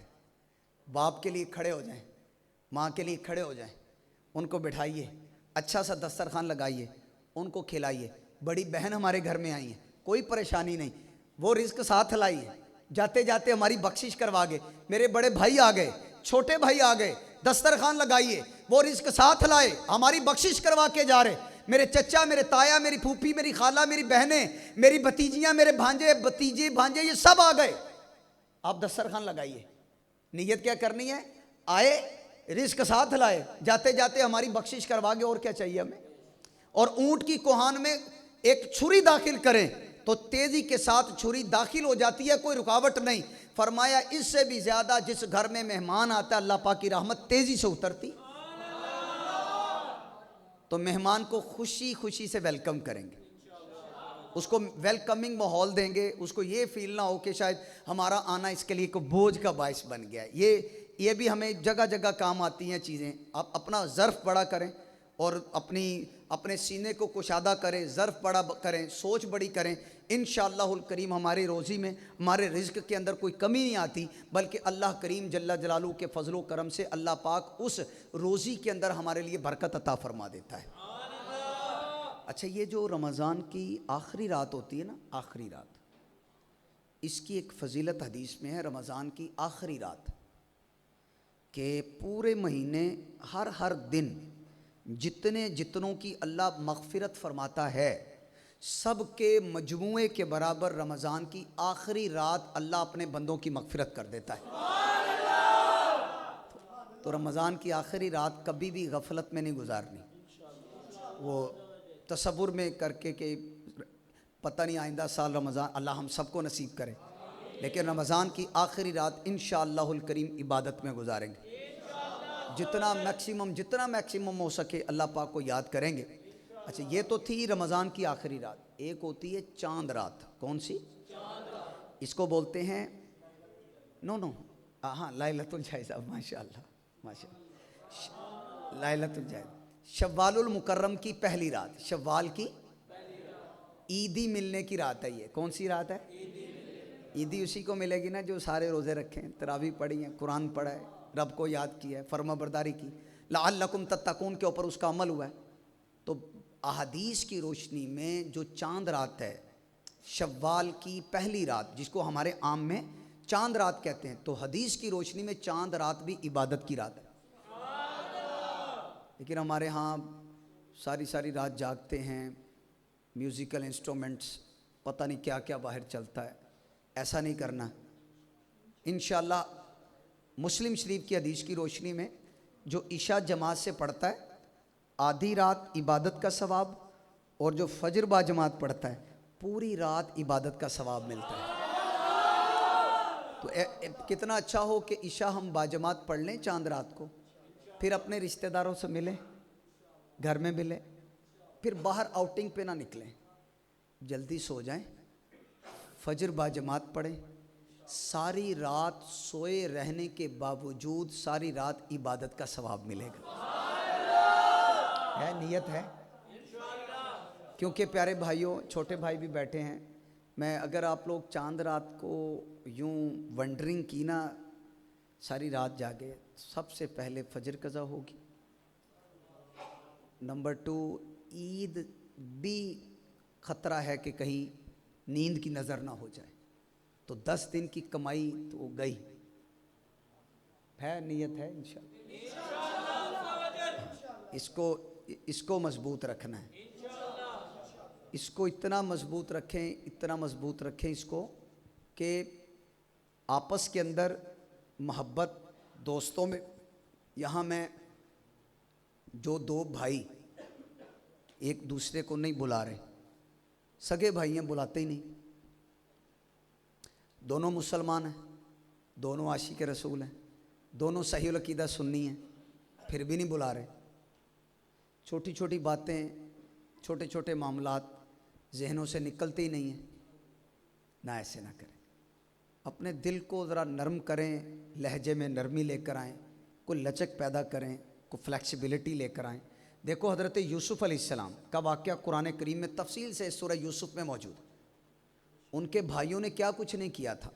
बाप के लिए खड़े हो जाएं, माँ के लिए खड़े हो जाएं, उनको बिठाइए, अच्छा सा दस्तरखान लगाइए, उनको खिलाइए। बड़ी बहन हमारे घर में आई है, कोई परेशानी नहीं, वो रिज्क साथ लाई है, जाते जाते हमारी बख्शिश करवा गए। मेरे बड़े भाई आ गए, छोटे भाई आ गए, दस्तरखान लगाइए, वो रिज्क साथ लाए, हमारी बख्शिश करवा के जा रहे। मेरे चचा, मेरे ताया, मेरी फूफी, मेरी खाला, मेरी बहनें, मेरी भतीजियाँ, मेरे भांजे, भतीजे, भांजे, ये सब आ गए, आप दस्तरखान लगाइए। नीयत क्या करनी है? आए, रिज्क साथ लाए, जाते जाते हमारी बख्शिश करवा गए, और क्या चाहिए हमें? और ऊंट की कोहान में एक छुरी दाखिल करें तो तेजी के साथ छुरी दाखिल हो जाती है, कोई रुकावट नहीं। फरमाया इससे भी ज्यादा जिस घर में मेहमान आता है अल्लाह पाक की रहमत तेजी से उतरती। तो मेहमान को खुशी खुशी से वेलकम करेंगे, उसको वेलकमिंग माहौल देंगे, उसको ये फील ना हो कि शायद हमारा आना इसके लिए कोई बोझ का बायस बन गया है। ये भी हमें जगह जगह काम आती हैं चीज़ें। आप अपना ज़र्फ़ बड़ा करें और अपने सीने को कुशादा करें, ज़र्फ़ बड़ा करें, सोच बड़ी करें। इंशाअल्लाहुल करीम हमारी रोज़ी में, हमारे रिज़्क़ के अंदर कोई कमी नहीं आती, बल्कि अल्लाह करीम जल्ला जलालू के फ़ज़लो करम से अल्लाह पाक उस रोज़ी के अंदर हमारे लिए बरकत अता फ़रमा देता है। अच्छा, ये जो रमज़ान की आखिरी रात होती है ना, आखिरी रात, इसकी एक फ़जीलत हदीस में है, रमज़ान की आखिरी रात के पूरे महीने हर दिन जितनों की अल्लाह मग़फ़िरत फ़रमाता है, सब के मजमूए के बराबर रमज़ान की आखिरी रात अल्लाह अपने बंदों की मग़फ़िरत कर देता है। तो रमज़ान की आखिरी रात कभी भी गफलत में नहीं गुजारनी, वो तसव्वुर में करके कि पता नहीं आइंदा साल रमज़ान, अल्लाह हम सबको नसीब करे, लेकिन रमज़ान की आखिरी रात इंशाअल्लाहुल करीम इबादत में गुजारेंगे। जितना मैक्सिमम हो सके अल्लाह पाक को याद करेंगे। अच्छा, ये तो थी रमज़ान की आखिरी रात। एक होती है चांद रात। कौन सी? इसको बोलते हैं हाँ, लैलतुल जायज़ा। माशाअल्लाह माशाअल्लाह, लैलतुल जायज़ा, शव्वालुल मुकर्रम की पहली रात, शव्वाल की ईदी मिलने की रात है। ये कौन सी रात है? ईदी उसी को मिलेगी ना जो सारे रोज़े रखें, तरावी पढ़ी है, कुरान पढ़ा है, रब को याद किया है, फर्माबरदारी की, लअल्लकुम तत्तकून के ऊपर उसका अमल हुआ है। तो अहादीस की रोशनी में जो चांद रात है, शव्वाल की पहली रात, जिसको हमारे आम में चांद रात कहते हैं, तो हदीस की रोशनी में चांद रात भी इबादत की रात है। लेकिन हमारे यहाँ सारी रात जागते हैं, म्यूज़िकल इंस्ट्रूमेंट्स, पता नहीं क्या क्या बाहर चलता है। ऐसा नहीं करना। इंशाअल्लाह मुस्लिम शरीफ की हदीस की रोशनी में जो इशा जमात से पढ़ता है, आधी रात इबादत का सवाब, और जो फजर बा जमात पढ़ता है पूरी रात इबादत का सवाब मिलता है। तो कितना अच्छा हो कि इशा हम बाजमात पढ़ लें चांद रात को, फिर अपने रिश्तेदारों से मिलें, घर में मिले, फिर बाहर आउटिंग पे ना निकलें, जल्दी सो जाएं, फजर बाजमात पढ़ें, सारी रात सोए रहने के बावजूद सारी रात इबादत का सवाब मिलेगा। है, नियत है। क्योंकि प्यारे भाइयों, छोटे भाई भी बैठे हैं, मैं अगर आप लोग चांद रात को यूं वंडरिंग की ना, सारी रात जागे, सबसे पहले फजर कज़ा होगी, नंबर 2 ईद भी ख़तरा है कि कहीं नींद की नज़र ना हो जाए, तो 10 दिन की कमाई तो गई है। नियत है इंशाअल्लाह। इसको मजबूत रखना है, इसको इतना मजबूत रखें, इतना मजबूत रखें इसको कि आपस के अंदर मोहब्बत, दोस्तों में। यहाँ मैं जो 2 भाई एक दूसरे को नहीं बुला रहे, सगे भाई हैं, बुलाते ही नहीं, दोनों मुसलमान हैं, दोनों आशिक रसूल हैं, दोनों सही अकीदा सुन्नी हैं, फिर भी नहीं बुला रहे। छोटी छोटी बातें, छोटे छोटे मामलात जहनों से निकलते ही नहीं हैं। ना ऐसे ना करें, अपने दिल को ज़रा नरम करें, लहजे में नरमी लेकर आएँ, कोई लचक पैदा करें, कोई फ्लेक्सिबिलिटी लेकर आएँ। देखो हज़रत यूसुफ़ अलैहिस्सलाम का वाक़या कुरान करीम में तफसील से सूरह यूसुफ़ में मौजूद है। उनके भाइयों ने क्या कुछ नहीं किया था,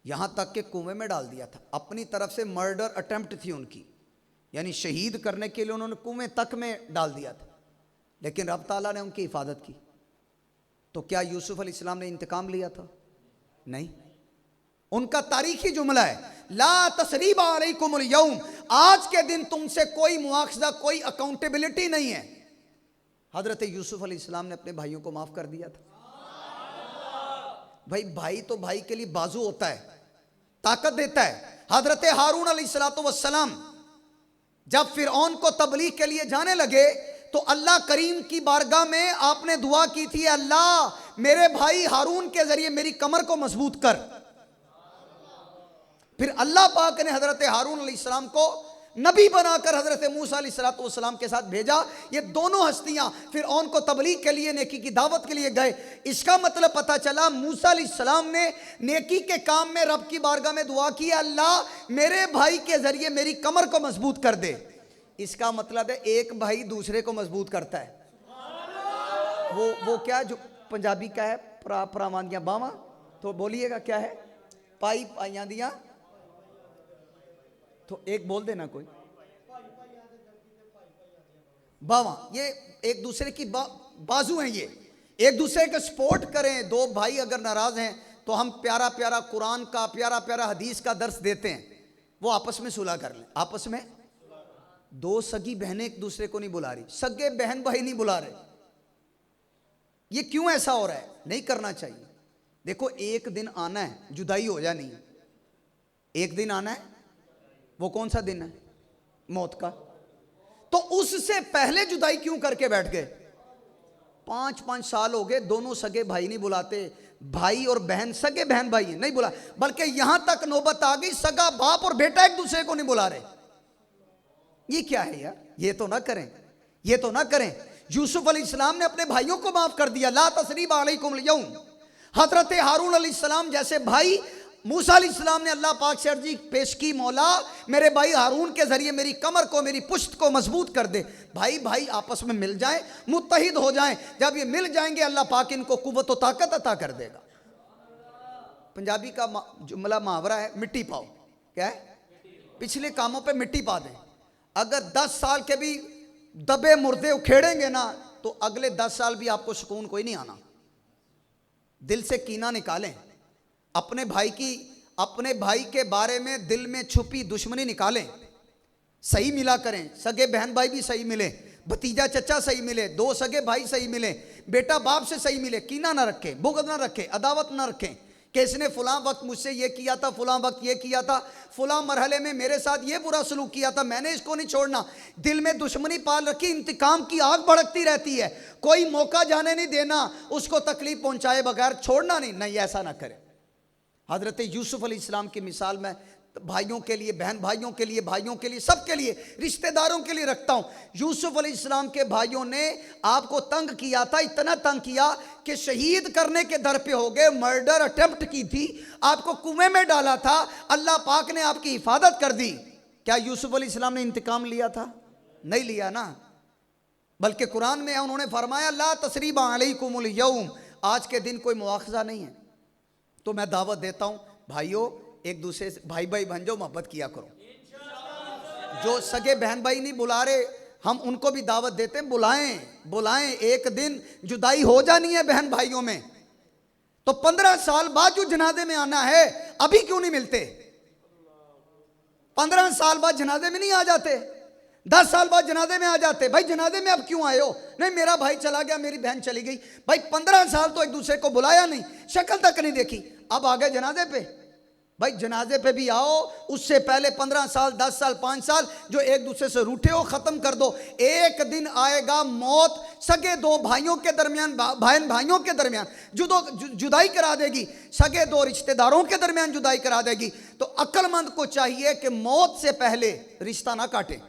यहाँ तक कि कुएं में डाल दिया था। अपनी तरफ से मर्डर अटेम्प्ट थी उनकी, यानी शहीद करने के लिए उन्होंने कुएं तक में डाल दिया था, लेकिन रब ताला ने उनकी हिफाजत की। तो क्या यूसुफ़ अलैहिस्सलाम ने इंतकाम लिया था? नहीं। उनका तारीखी जुमला है, ला तसरीबा अलैकुमुल यौम, आज के दिन तुमसे कोई मुआखज़ा, कोई अकाउंटेबिलिटी नहीं है। हज़रत यूसुफ़ अलैहिस्सलाम ने अपने भाइयों को माफ़ कर दिया था। भाई तो भाई के लिए बाजू होता है, ताकत देता है। हज़रत हारून अलैहिस्सलाम जब फिरऔन को तबलीग के लिए जाने लगे तो अल्लाह करीम की बारगाह में आपने दुआ की थी, अल्लाह मेरे भाई हारून के जरिए मेरी कमर को मजबूत कर। फिर अल्लाह पाक ने हज़रत हारून अलैहिस्सलाम को नबी बनाकर हज़रत मूसा अलैहिस्सलाम के साथ भेजा। ये दोनों हस्तियां फिरऔन को तबलीग के लिए, नेकी की दावत के लिए गए। इसका मतलब पता चला मूसा अलैहिस्सलाम ने नेकी के काम में रब की बारगाह में दुआ की, अल्लाह मेरे भाई के जरिए मेरी कमर को मजबूत कर दे। इसका मतलब है एक भाई दूसरे को मजबूत करता है। वो क्या जो पंजाबी का है, परावां दियां बावां, तो बोलिएगा क्या है? पाई पाइयां दियां, तो एक बोल देना कोई, बावां। ये एक दूसरे की बाजू हैं, ये एक दूसरे के सपोर्ट करें। 2 भाई अगर नाराज हैं तो हम प्यारा प्यारा कुरान का, प्यारा प्यारा हदीस का दर्स देते हैं, वो आपस में सुलह कर लें। आपस में 2 सगी बहनें एक दूसरे को नहीं बुला रही, सगे बहन भाई नहीं बुला रहे। ये क्यों ऐसा हो रहा है? नहीं करना चाहिए। देखो एक दिन आना है, जुदाई हो जानी है, एक दिन आना है। वो कौन सा दिन है? मौत का। तो उससे पहले जुदाई क्यों करके बैठ गए? 5-5 साल हो गए, दोनों सगे भाई नहीं बुलाते। भाई और बहन, सगे बहन भाई नहीं बुला, बल्कि यहां तक नौबत आ गई सगा बाप और बेटा एक दूसरे को नहीं बुला रहे। ये क्या है यार? ये तो ना करें, ये तो ना करें। यूसुफ अलैहिस्सलाम ने अपने भाइयों को माफ कर दिया, ला तसरीबा अलैकुमुल यौम। हजरत हारून अलैहिस्सलाम जैसे भाई, मूसा अलैहिस्सलाम ने अल्लाह पाक से अर्जी पेश की, मौला मेरे भाई हारून के जरिए मेरी कमर को, मेरी पुश्त को मजबूत कर दे। भाई भाई आपस में मिल जाएं, मुत्तहिद हो जाएं। जब ये मिल जाएंगे अल्लाह पाक इनको कुव्वत और ताकत अता कर देगा। पंजाबी का जुमला मुहावरा है, मिट्टी पाओ। क्या है? पिछले कामों पे मिट्टी पा दें। अगर 10 साल के भी दबे मुर्दे उखेड़ेंगे ना, तो अगले 10 साल भी आपको सुकून कोई नहीं आना। दिल से कीना निकालें, अपने भाई के बारे में दिल में छुपी दुश्मनी निकालें, सही मिला करें। सगे बहन भाई भी सही मिले, भतीजा चचा सही मिले, 2 सगे भाई सही मिले, बेटा बाप से सही मिले। कीना ना रखें, बुग़्ज़ ना रखें, अदावत ना रखें कि इसने फलां वक्त मुझसे ये किया था, फलां वक्त ये किया था, फलां मरहले में मेरे साथ ये बुरा सलूक किया था, मैंने इसको नहीं छोड़ना। दिल में दुश्मनी पाल रखी, इंतकाम की आग भड़कती रहती है। कोई मौका जाने नहीं देना, उसको तकलीफ पहुंचाए बगैर छोड़ना नहीं। नहीं, ऐसा ना करें। हज़रत यूसुफ अलैहिस्सलाम की मिसाल मैं भाइयों के लिए, बहन भाइयों के लिए, भाइयों के लिए, सबके लिए, रिश्तेदारों के लिए रखता हूं। यूसुफ अलैहिस्सलाम के भाइयों ने आपको तंग किया था, इतना तंग किया कि शहीद करने के दर पे हो गए, मर्डर अटेम्प्ट की थी, आपको कुएं में डाला था, अल्लाह पाक ने आपकी हिफाजत कर दी। क्या यूसुफ अलैहिस्सलाम ने इंतकाम लिया था? नहीं लिया ना, बल्कि कुरान में उन्होंने फरमाया ला तसरीबा अलैकुमुल यौम, आज के दिन कोई मुआखजा नहीं है। तो मैं दावत देता हूं भाइयों, एक दूसरे से भाई भाई बन जाओ, मोहब्बत किया करो। जो सगे बहन भाई नहीं बुला रहे, हम उनको भी दावत देते हैं, बुलाएं बुलाएं। एक दिन जुदाई हो जानी है बहन भाइयों में, तो 15 साल बाद जो जनाजे में आना है, अभी क्यों नहीं मिलते? 15 साल बाद जनाजे में नहीं आ जाते, 10 साल बाद जनाजे में आ जाते। भाई जनाजे में अब क्यों आए हो? नहीं मेरा भाई चला गया, मेरी बहन चली गई। भाई 15 साल तो एक दूसरे को बुलाया नहीं, शक्ल तक नहीं देखी, अब आ गए जनाजे पे। भाई जनाजे पे भी आओ, उससे पहले 15 साल, 10 साल, 5 साल जो एक दूसरे से रूठे हो, खत्म कर दो। एक दिन आएगा मौत सगे दो भाइयों के दरमियान, बहन भाइयों के दरमियान जुदाई करा देगी, सगे दो रिश्तेदारों के दरमियान जुदाई करा देगी। तो अक्लमंद को चाहिए कि मौत से पहले रिश्ता ना काटे,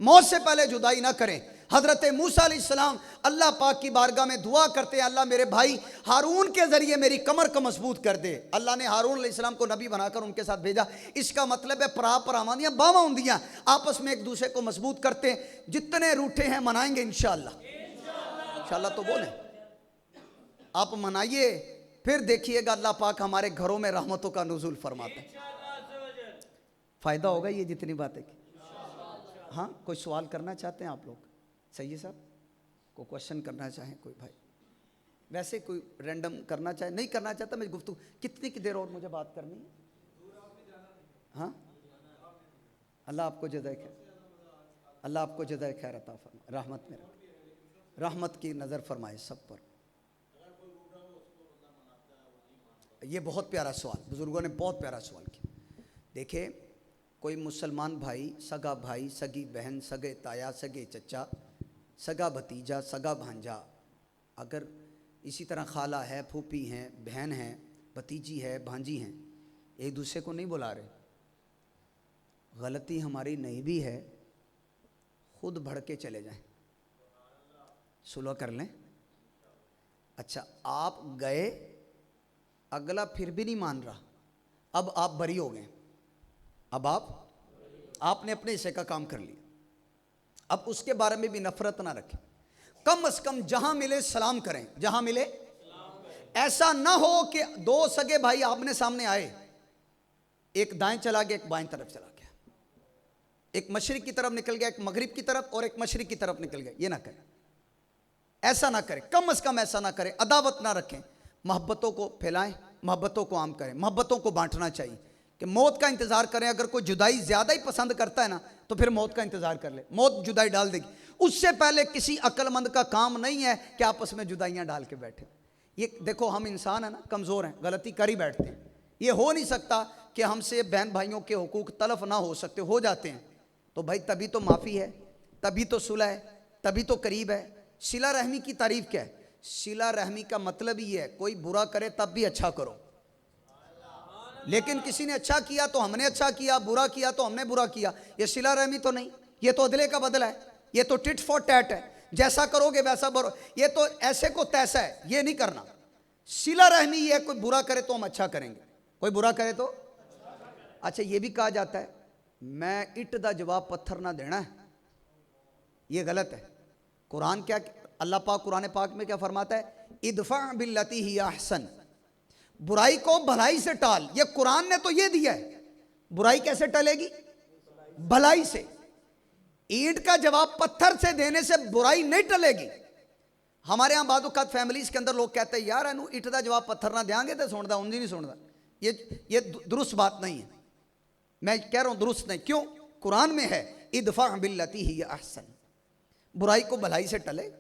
मौत से पहले जुदाई ना करें। हजरत मूसा अलैहिस्सलाम अल्लाह पाक की बारगाह में दुआ करते हैं, अल्लाह मेरे भाई हारून के जरिए मेरी कमर को मजबूत कर दे। अल्लाह ने हारून अलैहिस्सलाम को नबी बनाकर उनके साथ भेजा। इसका मतलब है परा परामानियां बावा होंदियां, आपस में एक दूसरे को मजबूत करते हैं। जितने रूठे हैं मनाएंगे इंशाअल्लाह, इंशाअल्लाह तो बोले आप मनाइए, फिर देखिएगा अल्लाह पाक हमारे घरों में रहमतों का नुज़ुल फरमाता है। फायदा होगा ये जितनी बातें की। हाँ, कोई सवाल करना चाहते हैं आप लोग? सही है साहब, कोई क्वेश्चन करना चाहें कोई भाई? वैसे कोई रैंडम करना चाहे? नहीं करना चाहता मैं गुफ्तगू। कितनी की देर और मुझे बात करनी है? हाँ, अल्लाह आपको जज़ाए खैर, अल्लाह आपको जज़ाए खैर अता फरमाए, रहमत में रखे, रहमत की नज़र फरमाए सब पर। ये बहुत प्यारा सवाल, बुजुर्गों ने बहुत प्यारा सवाल किया। देखिए, कोई मुसलमान भाई, सगा भाई, सगी बहन, सगे ताया, सगे चचा, सगा भतीजा, सगा भांजा, अगर इसी तरह खाला है, फूफी हैं, बहन है, भतीजी है, भांजी हैं, एक दूसरे को नहीं बुला रहे, गलती हमारी नहीं भी है, खुद बढ़ के चले जाएं, सुलह कर लें। अच्छा, आप गए, अगला फिर भी नहीं मान रहा, अब आप बरी हो गए, अब आपने अपने हिस्से का काम कर लिया, अब उसके बारे में भी नफरत ना रखें। कम से कम जहां मिले सलाम करें, जहां मिले। ऐसा ना हो कि दो सगे भाई आपने सामने आए, एक दाएं चला गया, एक बाएं तरफ चला गया, एक मशरिक की तरफ निकल गया, एक मगरिब की तरफ, और एक मशरिक की तरफ निकल गया। ये ना करें, ऐसा ना करें, कम से कम ऐसा ना करें। अदावत ना रखें, मोहब्बतों को फैलाएं, मोहब्बतों को आम करें, मोहब्बतों को बांटना चाहिए। कि मौत का इंतज़ार करें, अगर कोई जुदाई ज़्यादा ही पसंद करता है ना, तो फिर मौत का इंतज़ार कर ले, मौत जुदाई डाल देगी। उससे पहले किसी अक्लमंद का काम नहीं है कि आपस में जुदाइयाँ डाल के बैठे। ये देखो, हम इंसान हैं ना, कमज़ोर हैं, गलती कर ही बैठते हैं। ये हो नहीं सकता कि हमसे बहन भाइयों के हुकूक तलफ ना हो सकते, हो जाते हैं। तो भाई तभी तो माफ़ी है, तभी तो सुलह है, तभी तो करीब है। सिला रहमी की तारीफ़ क्या है? सिला रहमी का मतलब ही है कोई बुरा करे तब भी अच्छा करो, लेकिन किसी ने अच्छा किया तो हमने अच्छा किया, बुरा किया तो हमने बुरा किया। ये सिला रहमी तो नहीं, ये तो अदले का बदला है, ये तो टिट फॉर टैट है, जैसा करोगे वैसा बरो। ये तो ऐसे को तैसा है, ये नहीं करना। सिला रहमी ये कोई बुरा करे तो हम अच्छा करेंगे, कोई बुरा करे तो अच्छा। ये भी कहा जाता है मैं इट दा जवाब पत्थर ना देना है, ये गलत है। कुरान क्या, अल्लाह पाक कुरान पाक में क्या फरमाता है? इदफा बिल्लती ही अहसन, बुराई को भलाई से टाल। ये कुरान ने तो ये दिया है, बुराई कैसे टलेगी? भलाई से। ईंट का जवाब पत्थर से देने से बुराई नहीं टलेगी। हमारे यहाँ बादुकात फैमिलीज के अंदर लोग कहते हैं यार एनू ईट का जवाब पत्थर ना देंगे तो सुनता, उनकी नहीं सुनता। ये दुरुस्त बात नहीं है, मैं कह रहा हूं दुरुस्त नहीं। क्यों? कुरान में है इदफा बिल्लती ही अहसन, बुराई को भलाई से टले।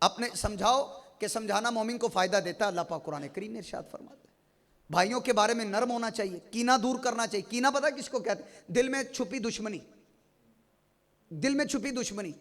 अपने समझाओ कि समझाना मोमिन को फायदा देता है। अल्लाह पाक कुरान करीम में इरशाद फरमाता है भाइयों के बारे में नरम होना चाहिए, कीना दूर करना चाहिए। कीना पता किसको कहते हैं? दिल में छुपी दुश्मनी, दिल में छुपी दुश्मनी।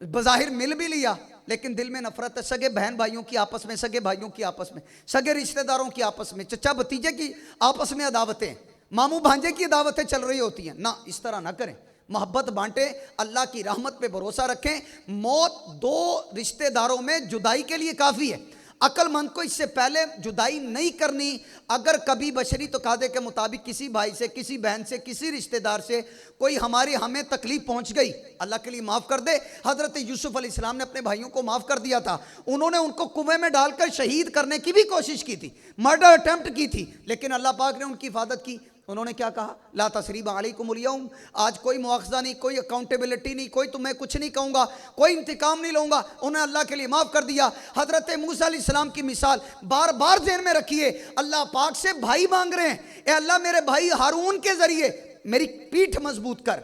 बज़ाहिर मिल भी लिया लेकिन दिल में नफरत है। सगे बहन भाइयों की आपस में, सगे भाइयों की आपस में, सगे रिश्तेदारों की आपस में, चचा भतीजे की आपस में अदावतें। मामू भांजे की दावतें चल रही होती हैं ना, इस तरह ना करें। मोहब्बत बांटे, अल्लाह की रहमत पे भरोसा रखें। मौत दो रिश्तेदारों में जुदाई के लिए काफ़ी है। अक्लमंद को इससे पहले जुदाई नहीं करनी। अगर कभी बशरी तकादे के मुताबिक किसी भाई से, किसी बहन से, किसी रिश्तेदार से कोई हमें तकलीफ पहुंच गई, अल्लाह के लिए माफ़ कर दे। हज़रत यूसुफ अलैहिस्सलाम ने अपने भाइयों को माफ़ कर दिया था। उन्होंने उनको कुएं में डालकर शहीद करने की भी कोशिश की थी, मर्डर अटेम्प्ट की थी, लेकिन अल्लाह पाक ने उनकी हिफाजत की। उन्होंने क्या कहा? ला तसरीब अलैकुमुल यौम, आज कोई मुआखज़ा नहीं, कोई अकाउंटेबिलिटी नहीं, कोई तुम्हें कुछ नहीं कहूँगा, कोई इंतकाम नहीं लूँगा। उन्हें अल्लाह के लिए माफ़ कर दिया। हज़रत मूसा अलैहिस्सलाम की मिसाल बार बार ज़हन में रखिए। अल्लाह पाक से भाई मांग रहे हैं, ए अल्लाह मेरे भाई हारून के ज़रिए मेरी पीठ मजबूत कर,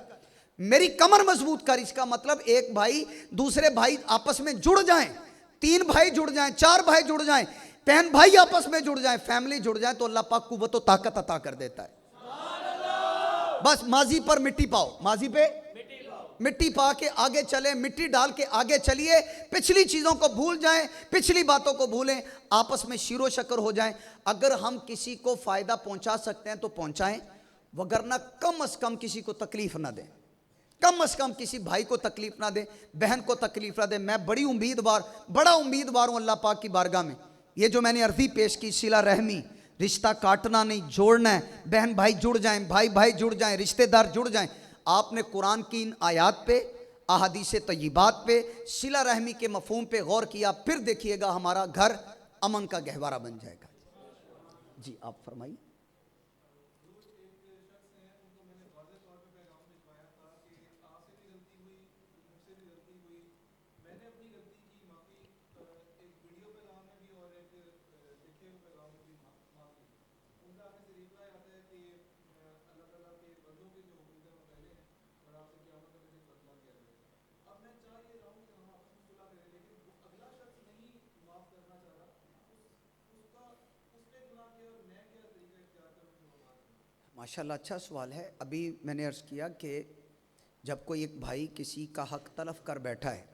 मेरी कमर मजबूत कर। इसका मतलब एक भाई दूसरे भाई आपस में जुड़ जाएं, 3 भाई जुड़ जाएं, 4 भाई जुड़ जाएं, बहन भाई आपस में जुड़ जाएं, फैमिली जुड़ जाए, तो अल्लाह पाक कुव्वत और ताकत अता कर देता है। बस माजी पर मिट्टी पाओ, माजी पे मिट्टी पा के आगे चले, मिट्टी डाल के आगे चलिए। पिछली चीज़ों को भूल जाएं, पिछली बातों को भूलें, आपस में शीरो शक्कर हो जाएं। अगर हम किसी को फ़ायदा पहुंचा सकते हैं तो पहुंचाएं, वगरना कम से कम किसी को तकलीफ़ ना दें, कम से कम किसी भाई को तकलीफ़ ना दें, बहन को तकलीफ़ ना दें। मैं बड़ा उम्मीदवार हूँ अल्लाह पाक की बारगाह में। ये जो मैंने अर्ज़ी पेश की, सिला रहमी, रिश्ता काटना नहीं, जोड़ना है। बहन भाई जुड़ जाएं, भाई भाई जुड़ जाएं, रिश्तेदार जुड़ जाएं। आपने कुरान की इन आयात पे, अहादीस तय्यबात पे, सिला रहमी के मफहूम पे गौर किया, फिर देखिएगा हमारा घर अमन का गहवारा बन जाएगा। जी आप फरमाइए। माशाल्लाह, अच्छा सवाल है। अभी मैंने अर्ज़ किया कि जब कोई एक भाई किसी का हक़ तलफ़ कर बैठा है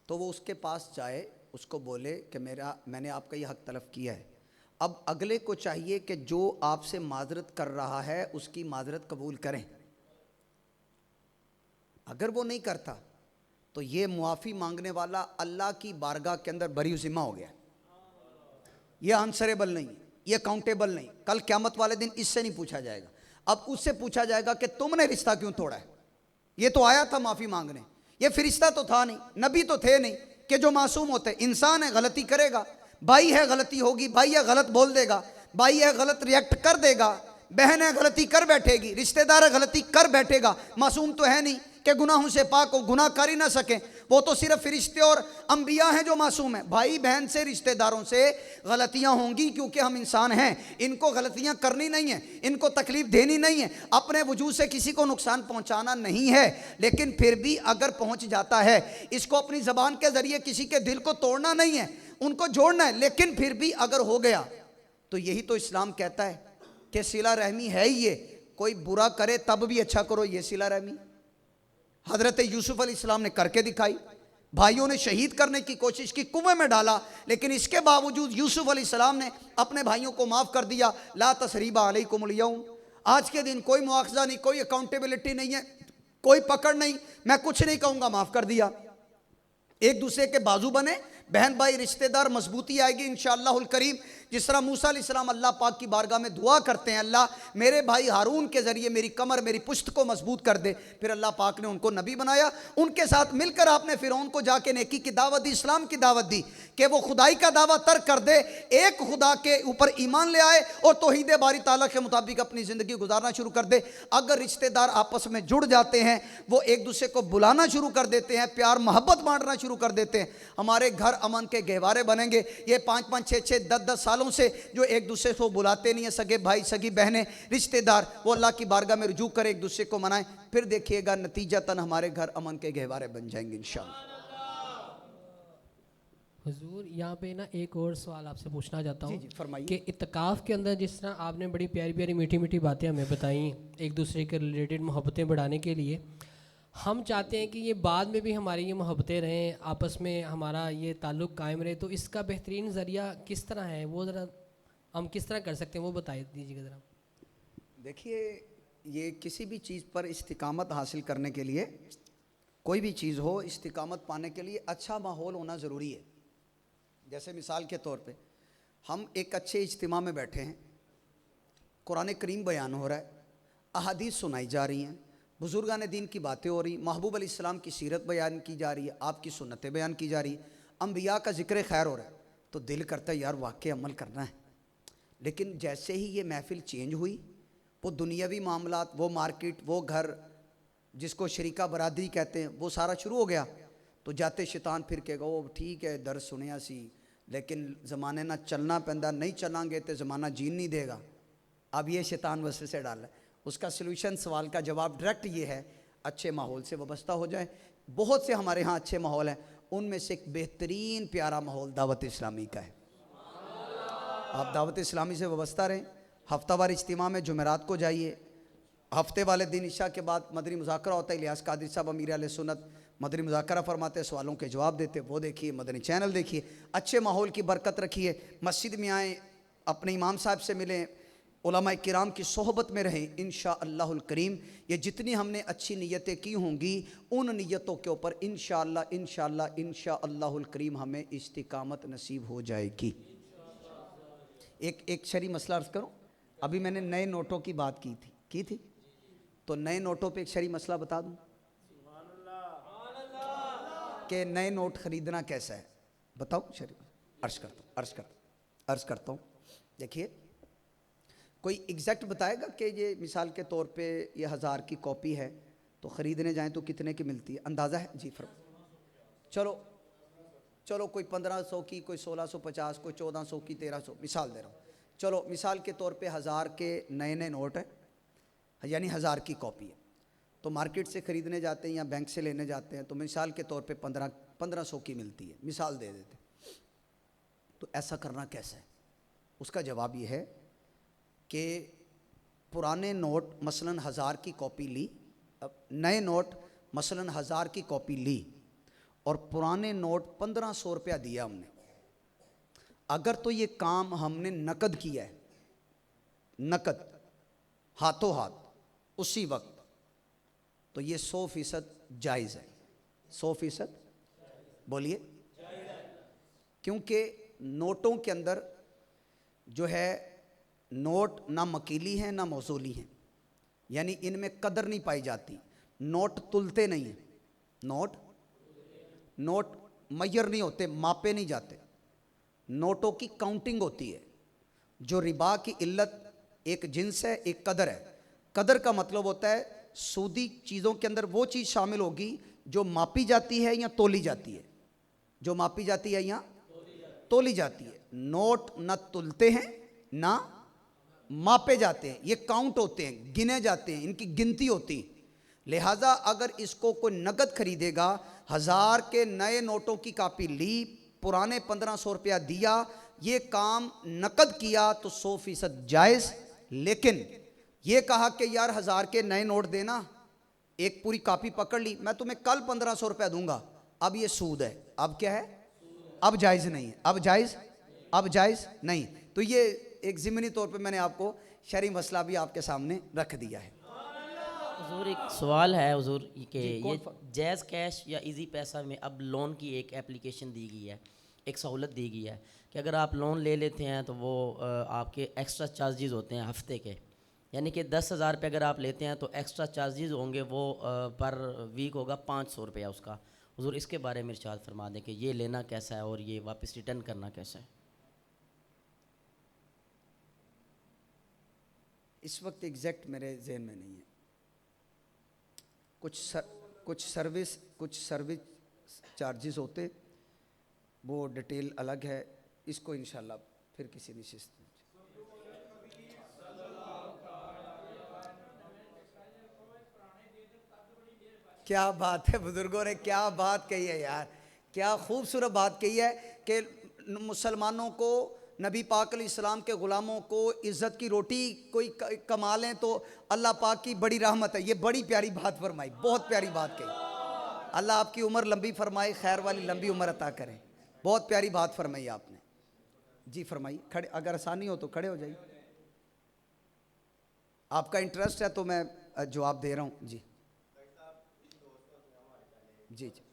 तो वो उसके पास जाए, उसको बोले कि मैंने आपका ये हक़ तलफ़ किया है। अब अगले को चाहिए कि जो आपसे माज़रत कर रहा है उसकी माज़रत कबूल करें। अगर वो नहीं करता तो ये मुआफ़ी मांगने वाला अल्लाह की बारगाह के अंदर बरी ज़िम्मा हो गया। ये आंसरेबल नहीं, ये काउंटेबल नहीं। कल क़यामत वाले दिन इससे नहीं पूछा जाएगा। अब उससे पूछा जाएगा कि तुमने रिश्ता क्यों तोड़ा है। ये तो आया था माफ़ी मांगने, ये फरिश्ता तो था नहीं, नबी तो थे नहीं कि जो मासूम होते। इंसान है, गलती करेगा, भाई है गलती होगी, भाई है गलत बोल देगा, भाई है गलत रिएक्ट कर देगा, बहन है गलती कर बैठेगी, रिश्तेदार है गलती कर बैठेगा। मासूम तो है नहीं कि गुनाहों से पाक हो, गुनाह कर ही ना सके। वो तो सिर्फ फरिश्ते और अंबिया हैं जो मासूम हैं। भाई बहन से, रिश्तेदारों से गलतियां होंगी, क्योंकि हम इंसान हैं। इनको गलतियां करनी नहीं है, इनको तकलीफ देनी नहीं है, अपने वजूद से किसी को नुकसान पहुंचाना नहीं है। लेकिन फिर भी अगर पहुंच जाता है, इसको अपनी ज़बान के ज़रिए किसी के दिल को तोड़ना नहीं है, उनको जोड़ना है। लेकिन फिर भी अगर हो गया तो यही तो इस्लाम कहता है कि सिला रहमी है ही ये। कोई बुरा करे तब भी अच्छा करो, ये सिला रहमी हज़रत यूसुफ अलैहिस्सलाम ने करके दिखाई। भाइयों ने शहीद करने की कोशिश की, कुएं में डाला, लेकिन इसके बावजूद यूसुफ अलैहिस्सलाम ने अपने भाइयों को माफ़ कर दिया। ला तसरीबा अलैकुमुल यौम, आज के दिन कोई मुआखज़ा नहीं, कोई अकाउंटेबिलिटी नहीं है, कोई पकड़ नहीं, मैं कुछ नहीं कहूँगा, माफ़ कर दिया। एक दूसरे के बाजू बने, बहन भाई रिश्तेदार, मजबूती आएगी इंशाअल्लाहुल करीम। जिस तरह मूसा अलैहिस्सलाम अल्लाह पाक की बारगाह में दुआ करते हैं, अल्लाह मेरे भाई हारून के ज़रिए मेरी कमर, मेरी पुश्त को मजबूत कर दे। फिर अल्लाह पाक ने उनको नबी बनाया। उनके साथ मिलकर आपने फ़िरौन को जाके नेकी की दावत दी, इस्लाम की दावत दी कि वो खुदाई का दावा तर्क कर दे, एक खुदा के ऊपर ईमान ले आए और तौहीद बारी ताला के मुताबिक अपनी ज़िंदगी गुजारना शुरू कर दे। अगर रिश्तेदार आपस में जुड़ जाते हैं, वो एक दूसरे को बुलाना शुरू कर देते हैं, प्यार मोहब्बत बांटना शुरू कर देते हैं, हमारे घर अमन के गहवारे बनेंगे। ये 5-5, 6-6, 10-10 सालों से जो एक दूसरे को बुलाते नहीं है, सगे भाई, सगी बहनें, रिश्तेदार, वो अल्लाह की बारगाह में रुजू करें, एक दूसरे को मनाएं, फिर देखिएगा नतीजतन हमारे घर अमन के गहवारे बन जाएंगे इंशाअल्लाह। हुजूर, यहाँ पे ना एक और सवाल आपसे पूछना चाहता हूँ फरमाइए कि इत्तकाफ़ के अंदर जिस तरह आपने बड़ी प्यारी प्यारी मीठी मीठी बातें हमें बताई एक दूसरे के रिलेटेड मोहब्बतें बढ़ाने के लिए, हम चाहते हैं कि ये बाद में भी हमारी ये मोहब्बतें रहें, आपस में हमारा ये ताल्लुक़ कायम रहे, तो इसका बेहतरीन ज़रिया किस तरह है, वो ज़रा हम किस तरह कर सकते हैं, वो बता दीजिएगा ज़रा। देखिए, ये किसी भी चीज़ पर इस्तिकामत हासिल करने के लिए, कोई भी चीज़ हो, इस्तिकामत पाने के लिए अच्छा माहौल होना ज़रूरी है। जैसे मिसाल के तौर पे हम एक अच्छे इज्तिमा में बैठे हैं, कुरान करीम बयान हो रहा है, अहादीस सुनाई जा रही हैं, बुज़ुर्गान दीन की बातें हो रही, महबूब अलैहिस्सलाम की सीरत बयान की जा रही है, आपकी सुन्नतें बयान की जा रही, अम्बिया का ज़िक्र खैर हो रहा है, तो दिल करता है यार वाकई अमल करना है। लेकिन जैसे ही ये महफ़िल चेंज हुई, वो दुनियावी मामलात, वो मार्केट, वो घर जिसको शरीका बरादरी कहते हैं, वो सारा शुरू हो गया, तो जाते शैतान फिर कहेगा वो ठीक है दर सुनिया सी, लेकिन ज़माने ना चलना पैंदा, नहीं चलांगे तो ज़माना जीन नहीं देगा। अब ये शैतान वैसे से डाल है। उसका सलूशन, सवाल का जवाब डायरेक्ट ये है, अच्छे माहौल से वाबस्ता हो जाए। बहुत से हमारे यहाँ अच्छे माहौल हैं, उनमें से एक बेहतरीन प्यारा माहौल दावत इस्लामी का है। आप दावत इस्लामी से वाबस्ता रहें। हफ्तावार इज्तिमा में जुमेरात को जाइए, हफ्ते वाले दिन इशा के बाद मदनी मुज़ाकरा होता है, इलियास कादरी साहब अमीर अहले सुन्नत मदनी मुज़ाकरा फरमाते हैं, सवालों के जवाब देते, वो देखिए, मदनी चैनल देखिए। अच्छे माहौल की बरकत रखिए, मस्जिद में आएँ, अपने इमाम साहब से मिलें, उलमा किराम की सोहबत में रहें। इंशाअल्लाहुल करीम ये जितनी हमने अच्छी नीयतें की होंगी, उन नीयतों के ऊपर इंशाअल्लाहुल करीम हमें इस्तिकामत नसीब हो जाएगी। एक शरी मसला अर्ज़ करूँ, अभी मैंने नए नोटों की बात की थी, तो नए नोटों पे एक शरी मसला बता दूँ कि नए नोट ख़रीदना कैसा है, बताओ शरी। अर्ज़ करता हूँ। देखिए, कोई एग्जैक्ट बताएगा कि ये मिसाल के तौर पे ये 1000 की कॉपी है, तो ख़रीदने जाएं तो कितने की मिलती है, अंदाज़ा है जी? चलो कोई 1500 की, कोई 1650, कोई 1400 की, 1300, मिसाल दे रहा हूँ। चलो मिसाल के तौर पे 1000 के नए नए नोट है, यानी 1000 की कॉपी है, तो मार्केट से ख़रीदने जाते हैं या बैंक से लेने जाते हैं, तो मिसाल के तौर पे 1500 की मिलती है, मिसाल दे देते। तो ऐसा करना कैसा है? उसका जवाब ये है कि पुराने नोट मसलन 1000 की कॉपी ली, अब नए नोट मसलन 1000 की कॉपी ली और पुराने नोट 1500 रुपया दिया हमने, अगर तो ये काम हमने नकद किया है, नकद हाथों हाथ उसी वक्त, तो ये 100% जायज़ है। 100% बोलिए, क्योंकि नोटों के अंदर जो है, नोट ना मकीली हैं ना मौसूली हैं, यानी इनमें कदर नहीं पाई जाती। नोट तुलते नहीं हैं, नोट मय्यर नहीं होते, मापे नहीं जाते। नोटों की काउंटिंग होती है। जो रिबा की इल्लत, एक जिन्स है, एक कदर है। कदर का मतलब होता है सूदी चीज़ों के अंदर वो चीज़ शामिल होगी जो मापी जाती है या तोली जाती है, जो मापी जाती है या तोली जाती है। नोट ना तुलते हैं ना मापे जाते हैं, ये काउंट होते हैं, गिने जाते हैं, इनकी गिनती होती है। लिहाजा अगर इसको कोई नगद खरीदेगा, 1000 के नए नोटों की कॉपी ली, पुराने 1500 रुपया दिया, ये काम नकद किया, तो 100% जायज़। लेकिन ये कहा कि यार 1000 के नए नोट देना, एक पूरी कॉपी पकड़ ली, मैं तुम्हें कल 1500 रुपया दूंगा, अब ये सूद है। अब क्या है? अब जायज़ नहीं है। अब जायज़ नहीं। तो ये एक ज़िमनी तौर पे मैंने आपको शरई मसला भी आपके सामने रख दिया है। हुजूर एक सवाल है हुजूर कि ये जैज़ कैश या इजी पैसा में अब लोन की एक एप्लीकेशन दी गई है, एक सहूलत दी गई है कि अगर आप लोन ले लेते हैं तो वो आपके एक्स्ट्रा चार्जेस होते हैं हफ्ते के, यानी कि 10,000 रुपये अगर आप लेते हैं तो एक्स्ट्रा चार्जेस होंगे, वो पर वीक होगा 500 रुपया उसका। हुजूर इसके बारे में इरशाद फरमा दें कि ये लेना कैसा है और ये वापस रिटर्न करना कैसा है? इस वक्त एग्जैक्ट मेरे जहन में नहीं है। कुछ सर्विस चार्जेस होते, वो डिटेल अलग है, इसको इंशाल्लाह फिर किसी निशिस्त में। क्या बात है बुजुर्गों ने, क्या बात कही है यार, क्या खूबसूरत बात कही है कि मुसलमानों को, नबी पाक अलैहिस्सलाम के ग़ुलामों को इज़्ज़त की रोटी कोई कमा लें तो अल्लाह पाक की बड़ी रहमत है। ये बड़ी प्यारी बात फरमाई, बहुत प्यारी बात कही। अल्लाह आपकी उम्र लंबी फरमाए, खैर वाली लंबी उम्र अता करें। बहुत प्यारी बात फरमाई आपने। जी फरमाइए, खड़े, अगर आसानी हो तो खड़े हो जाइए। आपका इंटरेस्ट है तो मैं जवाब दे रहा हूँ जी। जी जी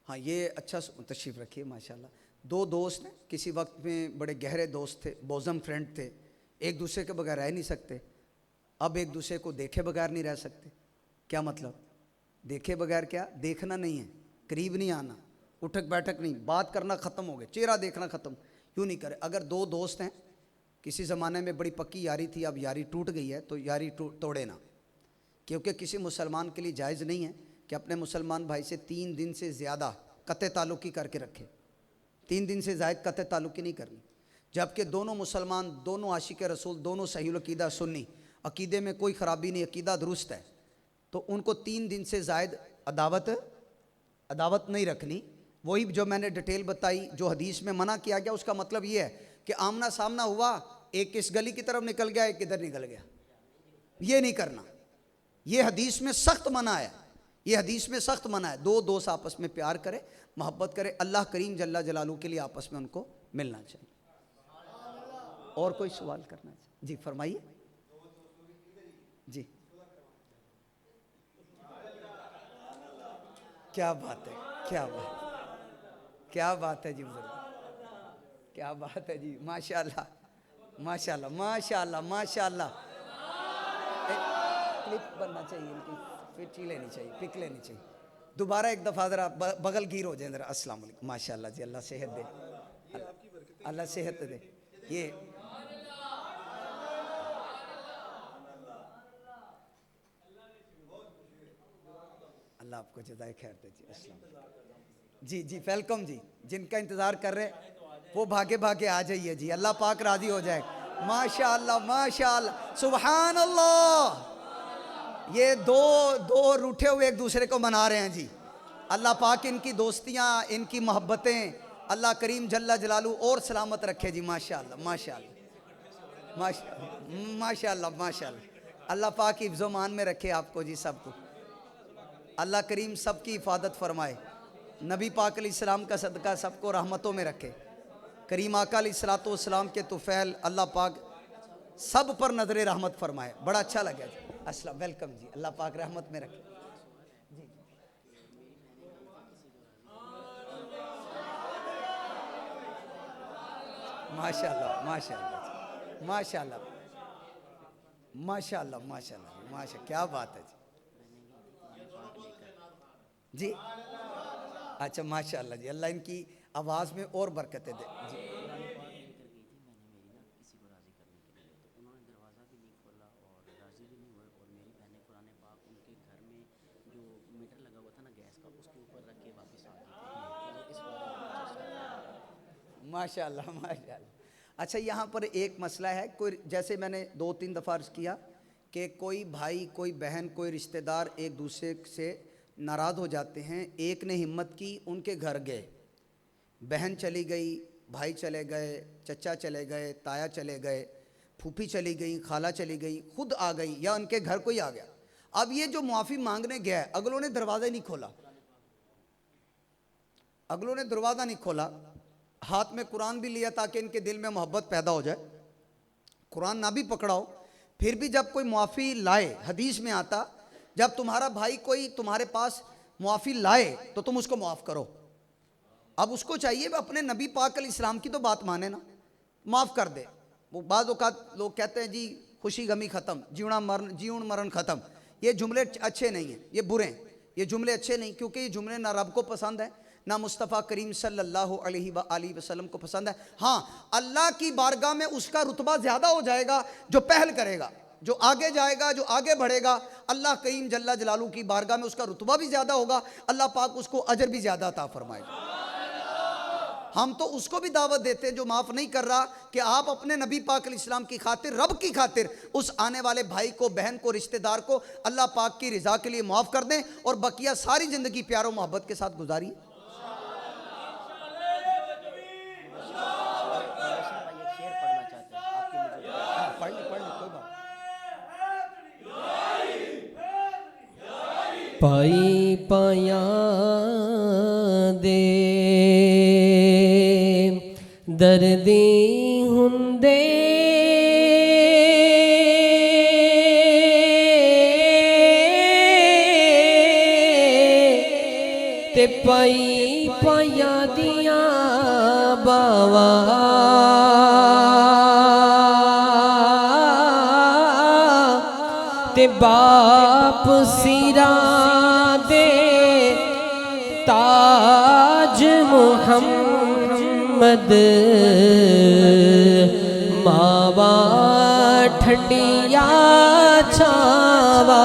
हाँ, ये अच्छा तशरीफ़ रखिए माशाल्लाह। दो दोस्त हैं, किसी वक्त में बड़े गहरे दोस्त थे, बोज़म फ्रेंड थे, एक दूसरे के बगैर रह नहीं सकते। अब एक दूसरे को देखे बगैर नहीं रह सकते। क्या मतलब? देखे बगैर क्या? देखना नहीं है, करीब नहीं आना, उठक बैठक नहीं, बात करना ख़त्म हो गया, चेहरा देखना ख़त्म। क्यों नहीं करे? अगर दो दोस्त हैं, किसी ज़माने में बड़ी पक्की यारी थी, अब यारी टूट गई है, तो यारी तोड़े ना। क्योंकि किसी मुसलमान के लिए जायज़ नहीं है कि अपने मुसलमान भाई से 3 दिन से ज़्यादा कत्ते ताल्लुकी करके रखे। 3 दिन से ज़ायद कत्ते ताल्लुकी नहीं करनी। जबकि दोनों मुसलमान, दोनों आशिक रसूल, दोनों सहील अकीदा सुन्नी, अकीदे में कोई ख़राबी नहीं, अकीदा दुरुस्त है, तो उनको 3 दिन से ज़ायद अदावत नहीं रखनी। वही जो मैंने डिटेल बताई, जो हदीस में मना किया गया, उसका मतलब ये है कि आमना सामना हुआ, एक इस गली की तरफ निकल गया, एक इधर निकल गया, ये नहीं करना। ये हदीस में सख्त मना है, ये हदीस में सख्त मना है। दो दोस्त आपस में प्यार करें, मोहब्बत करें, अल्लाह करीम जल्ला जलालू के लिए आपस में उनको मिलना चाहिए। और कोई सवाल करना चाहिए? जी फरमाइए। जी क्या बात है, क्या बात, क्या बात है जी बुजुर्ग, क्या बात है जी, माशाल्लाह माशाल्लाह माशाल्लाह माशाल्लाह। क्लिप बनना चाहिए इनकी, पिक लेनी चाहिए, पिक लेनी चाहिए। दोबारा एक दफ़ा ज़रा बगल गिर हो जाए ज़रा। अस्सलाम वालेकुम, माशाल्लाह जी, अल्लाह सेहत दे, अल्लाह सेहत दे। ये अल्लाह आपको जज़ाए खैर दे जी। अस्सलाम जी, जी वेलकम जी। जिनका इंतज़ार कर रहे वो भागे भागे आ जाइए जी, अल्लाह पाक राज़ी हो जाए। माशाल्लाह माशाल्लाह सुभान अल्लाह। ये दो रूठे हुए एक दूसरे को मना रहे हैं जी। अल्लाह पाक इनकी दोस्तियाँ, इनकी मोहब्बतें अल्लाह करीम जल्ला जलालू और सलामत रखे जी। माशाल्लाह माशाल्लाह माशाल्लाह माशाल्लाह माशाल्लाह। अल्लाह पाक हिफ्ज़ो मान में रखे आपको जी, सबको अल्लाह करीम सबकी हिफाजत फरमाए। नबी पाक अलैहिस्सलाम का सदका सबको रहमतों में रखे। करीम आका अलैहिस्सलातु वस्सलाम के तुफ़ैल अल्लाह पाक सब पर नजर रहमत फरमाए। बड़ा अच्छा लगा जी। अस्सलाम वेलकम जी, अल्लाह पाक रहमत में रखे जी। माशाल्लाह माशाल्लाह माशाल्लाह माशाल्लाह माशाल्लाह माशा, क्या बात है जी जी। अच्छा माशाल्लाह जी, अल्लाह इनकी आवाज़ में और बरकतें दे जी। माशाल्लाह माशाल्लाह। अच्छा, यहाँ पर एक मसला है, कोई जैसे मैंने 2-3 दफ़ा अर्ज़ किया कि कोई भाई, कोई बहन, कोई रिश्तेदार एक दूसरे से नाराज़ हो जाते हैं। एक ने हिम्मत की, उनके घर गए, बहन चली गई, भाई चले गए, चचा चले गए, ताया चले गए, फूफी चली गई, खाला चली गई, खुद आ गई, या उनके घर कोई आ गया। अब ये जो मुआफ़ी मांगने गया है, अगलों ने दरवाज़ा नहीं खोला, अगलों ने दरवाज़ा नहीं खोला, हाथ में कुरान भी लिया ताकि इनके दिल में मोहब्बत पैदा हो जाए, कुरान ना भी पकड़ाओ, फिर भी जब कोई मुआफ़ी लाए, हदीस में आता जब तुम्हारा भाई कोई तुम्हारे पास मुआफ़ी लाए तो तुम उसको माफ़ करो। अब उसको चाहिए वह अपने नबी पाक अलैहिस्सलाम की तो बात माने ना, माफ़ कर दे। वो बाज़ औक़ात लोग कहते हैं जी खुशी गमी ख़त्म, जीवन मरण ख़त्म, ये जुमले अच्छे नहीं हैं, ये बुरे हैं, ये जुमले अच्छे नहीं, क्योंकि ये जुमले ना रब को पसंद है, ना मुस्तफ़ा करीम सल्लल्लाहु अलैहि वसल्लम को पसंद है। हाँ, अल्लाह की बारगाह में उसका रुतबा ज़्यादा हो जाएगा जो पहल करेगा, जो आगे जाएगा, जो आगे बढ़ेगा, अल्लाह करीम जल्ला जलालू की बारगाह में उसका रुतबा भी ज़्यादा होगा, अल्लाह पाक उसको अजर भी ज़्यादा अता फरमाएगा। हम तो उसको भी दावत देते हैं जो माफ़ नहीं कर रहा कि आप अपने नबी पाक अलैहिस्सलाम की खातिर, रब की खातिर उस आने वाले भाई को, बहन को, रिश्तेदार को अल्लाह पाक की रज़ा के लिए माफ़ कर दें और बकिया सारी ज़िंदगी प्यार और मोहब्बत के साथ गुजारिए। पाई पाया दे दर्दी हुंदे ते पाई पाया दिया बावा ते बाप सिरा दे ताज मुहम्मद मावा ठंडिया छावा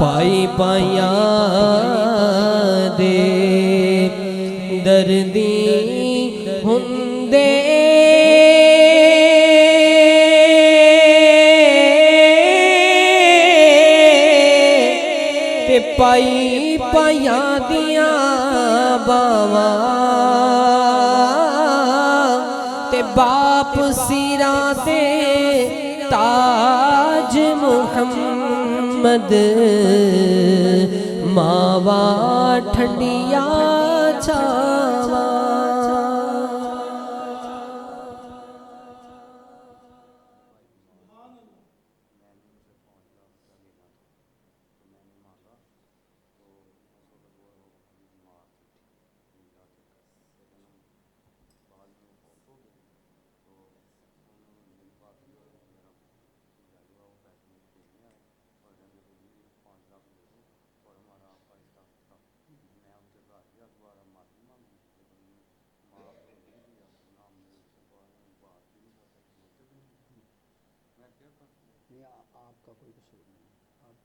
पाई पाया दे दर्दी हुंदे ते पाई पाया दिया बावा ते बाप सिरा दे ताज मुहम्मद मावा ठंडिया छावा आपका कोई कसूर नहीं,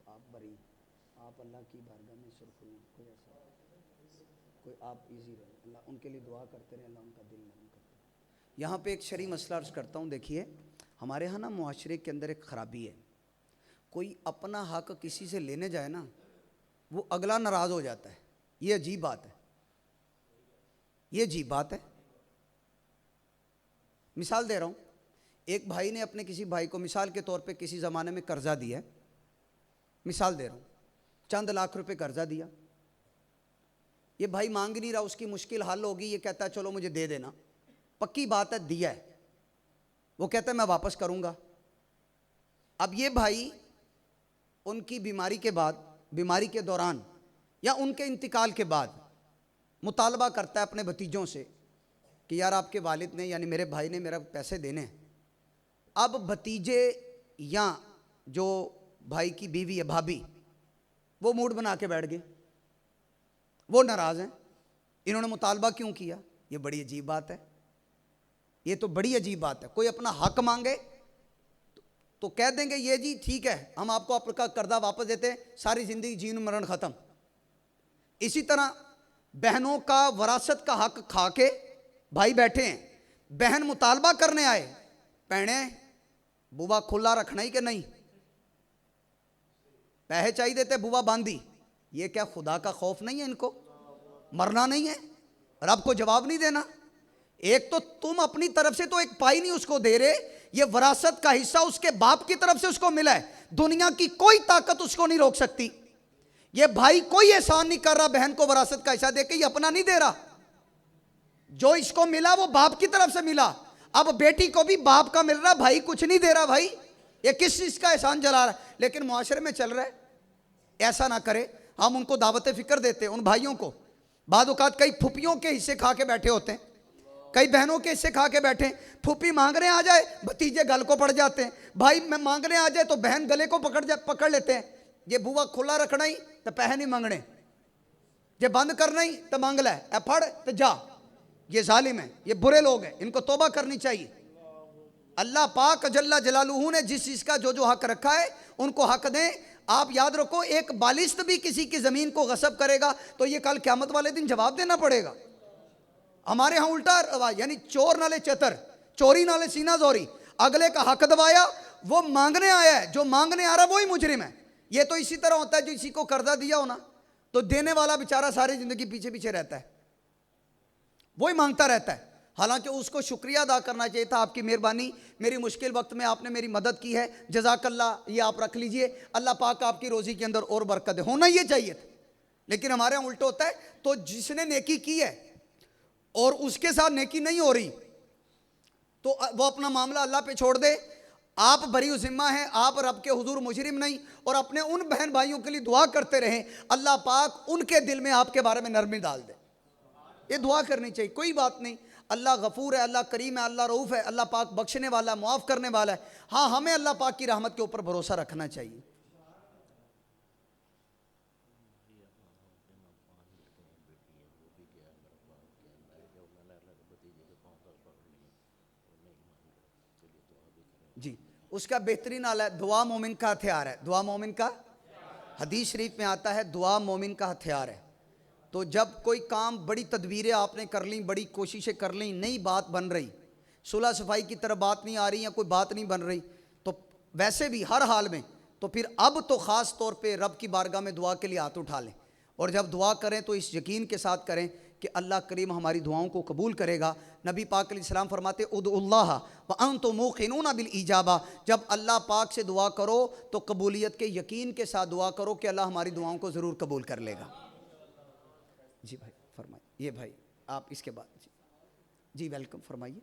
आप बरी, आप अल्लाह की बारगाह में सुरखुल, कोई ऐसा कोई आप इजी रहे, अल्लाह उनके लिए दुआ करते रहे, अल्लाह उनका दिल नरम करते रहे। यहाँ पे एक शरई मसला अर्ज करता हूँ। देखिए हमारे यहाँ ना मुआशरे के अंदर एक ख़राबी है, कोई अपना हक किसी से लेने जाए ना वो अगला नाराज़ हो जाता है। ये अजीब बात है, ये अजीब बात है। मिसाल दे रहा हूँ, एक भाई ने अपने किसी भाई को मिसाल के तौर पे किसी ज़माने में कर्जा दिया है, मिसाल दे रहा हूँ, चंद लाख रुपए कर्जा दिया। ये भाई मांग नहीं रहा, उसकी मुश्किल हल होगी, ये कहता है चलो मुझे दे देना, पक्की बात है दिया है, वो कहता है मैं वापस करूँगा। अब ये भाई उनकी बीमारी के बाद, बीमारी के दौरान या उनके इंतकाल के बाद मुतालबा करता है अपने भतीजों से कि यार आपके वालिद ने यानी मेरे भाई ने मेरा पैसे देने हैं। अब भतीजे या जो भाई की बीवी है भाभी, वो मूड बना के बैठ गए, वो नाराज़ हैं, इन्होंने मुतालबा क्यों किया। ये बड़ी अजीब बात है, ये तो बड़ी अजीब बात है। कोई अपना हक मांगे तो कह देंगे ये जी ठीक है हम आपको आपका कर्जा वापस देते हैं, सारी ज़िंदगी जीन मरण ख़त्म। इसी तरह बहनों का वरासत का हक खा के भाई बैठे हैं, बहन मुतालबा करने आए, पहने बुआ खुला रखना ही कि नहीं, पैसे चाहिए देते बुआ बांधी। ये क्या खुदा का खौफ नहीं है इनको, मरना नहीं है, रब को जवाब नहीं देना। एक तो तुम अपनी तरफ से तो एक पाई नहीं उसको दे रहे, ये वरासत का हिस्सा उसके बाप की तरफ से उसको मिला है, दुनिया की कोई ताकत उसको नहीं रोक सकती। ये भाई कोई एहसान नहीं कर रहा बहन को वरासत का हिस्सा देके, ये अपना नहीं दे रहा, जो इसको मिला वो बाप की तरफ से मिला। अब बेटी को भी बाप का मिल रहा, भाई कुछ नहीं दे रहा। भाई ये किस चीज का एहसान जला रहा है, लेकिन मुआशरे में चल रहा है। ऐसा ना करे, हम उनको दावत फिक्र देते हैं उन भाइयों को। बाद औकात कई फुफियों के हिस्से खा के बैठे होते हैं, कई बहनों के हिस्से खा के बैठे, फूफी मांगने आ जाए भतीजे गल को पड़ जाते हैं, भाई मैं मांगने आ जाए तो बहन गले को पकड़ लेते हैं। ये बुआ खुला रखना ही तो पैसे नहीं मांगने, जे बंद करना ही तो मांग लै, ए फड़ तो जा। ये जालिम है, ये बुरे लोग हैं, इनको तौबा करनी चाहिए। अल्लाह पाक जल्ला जलालुहू ने जिस चीज़ का जो जो हक रखा है उनको हक दें। आप याद रखो, एक बालिस्त भी किसी की ज़मीन को गसब करेगा तो ये कल क़यामत वाले दिन जवाब देना पड़ेगा। हमारे यहाँ उल्टा रवाज, यानी चोर नाले चतर, चोरी नाले सीना जोरी, अगले का हक दबाया, वो मांगने आया है, जो मांगने आ रहा है वही मुजरिम है। ये तो इसी तरह होता है, जो इसी को कर्जा दिया हो ना तो देने वाला बेचारा सारी ज़िंदगी पीछे पीछे रहता है, वही मांगता रहता है। हालांकि उसको शुक्रिया अदा करना चाहिए था, आपकी मेहरबानी, मेरी मुश्किल वक्त में आपने मेरी मदद की है, जज़ाकल्लाह, ये आप रख लीजिए, अल्लाह पाक आपकी रोज़ी के अंदर और बरकत दे, होना ये चाहिए था। लेकिन हमारे यहाँ उल्टा होता है, तो जिसने नेकी की है और उसके साथ नेकी नहीं हो रही तो वो अपना मामला अल्लाह पे छोड़ दे, आप बरी ज़िम्मा हैं, आप रब के हुजूर मुजरिम नहीं, और अपने उन बहन भाइयों के लिए दुआ करते रहें, अल्लाह पाक उनके दिल में आपके बारे में नरमी डाल दे। ये दुआ करनी चाहिए, कोई बात नहीं, अल्लाह गफूर है, अल्लाह करीम है, अल्लाह रऊफ़ है, अल्लाह पाक बख्शने वाला है, मुआफ़ करने वाला है। हाँ, हमें अल्लाह पाक की रहमत के ऊपर भरोसा रखना चाहिए। जी, उसका बेहतरीन आला है, दुआ मोमिन का हथियार है, दुआ मोमिन का, हदीस शरीफ में आता है दुआ मोमिन का हथियार है। तो जब कोई काम, बड़ी तदबीरें आपने कर ली, बड़ी कोशिशें कर ली, नई बात बन रही, सुलह सफाई की तरफ बात नहीं आ रही या कोई बात नहीं बन रही, तो वैसे भी हर हाल में, तो फिर अब तो ख़ास तौर पे रब की बारगाह में दुआ के लिए हाथ उठा लें, और जब दुआ करें तो इस यकीन के साथ करें कि अल्लाह करीम हमारी दुआओं को कबूल करेगा। नबी पाक अलैहिस्सलाम फरमाते उदुल्लाह व अंतुम मूक़िनून बिल इजाबा, जब अल्लाह पाक से दुआ करो तो कबूलियत के यकीन के साथ दुआ करो कि अल्लाह हमारी दुआओं को ज़रूर कबूल कर लेगा। जी भाई फरमाइए, ये भाई आप इसके बाद जी, जी वेलकम, फरमाइए।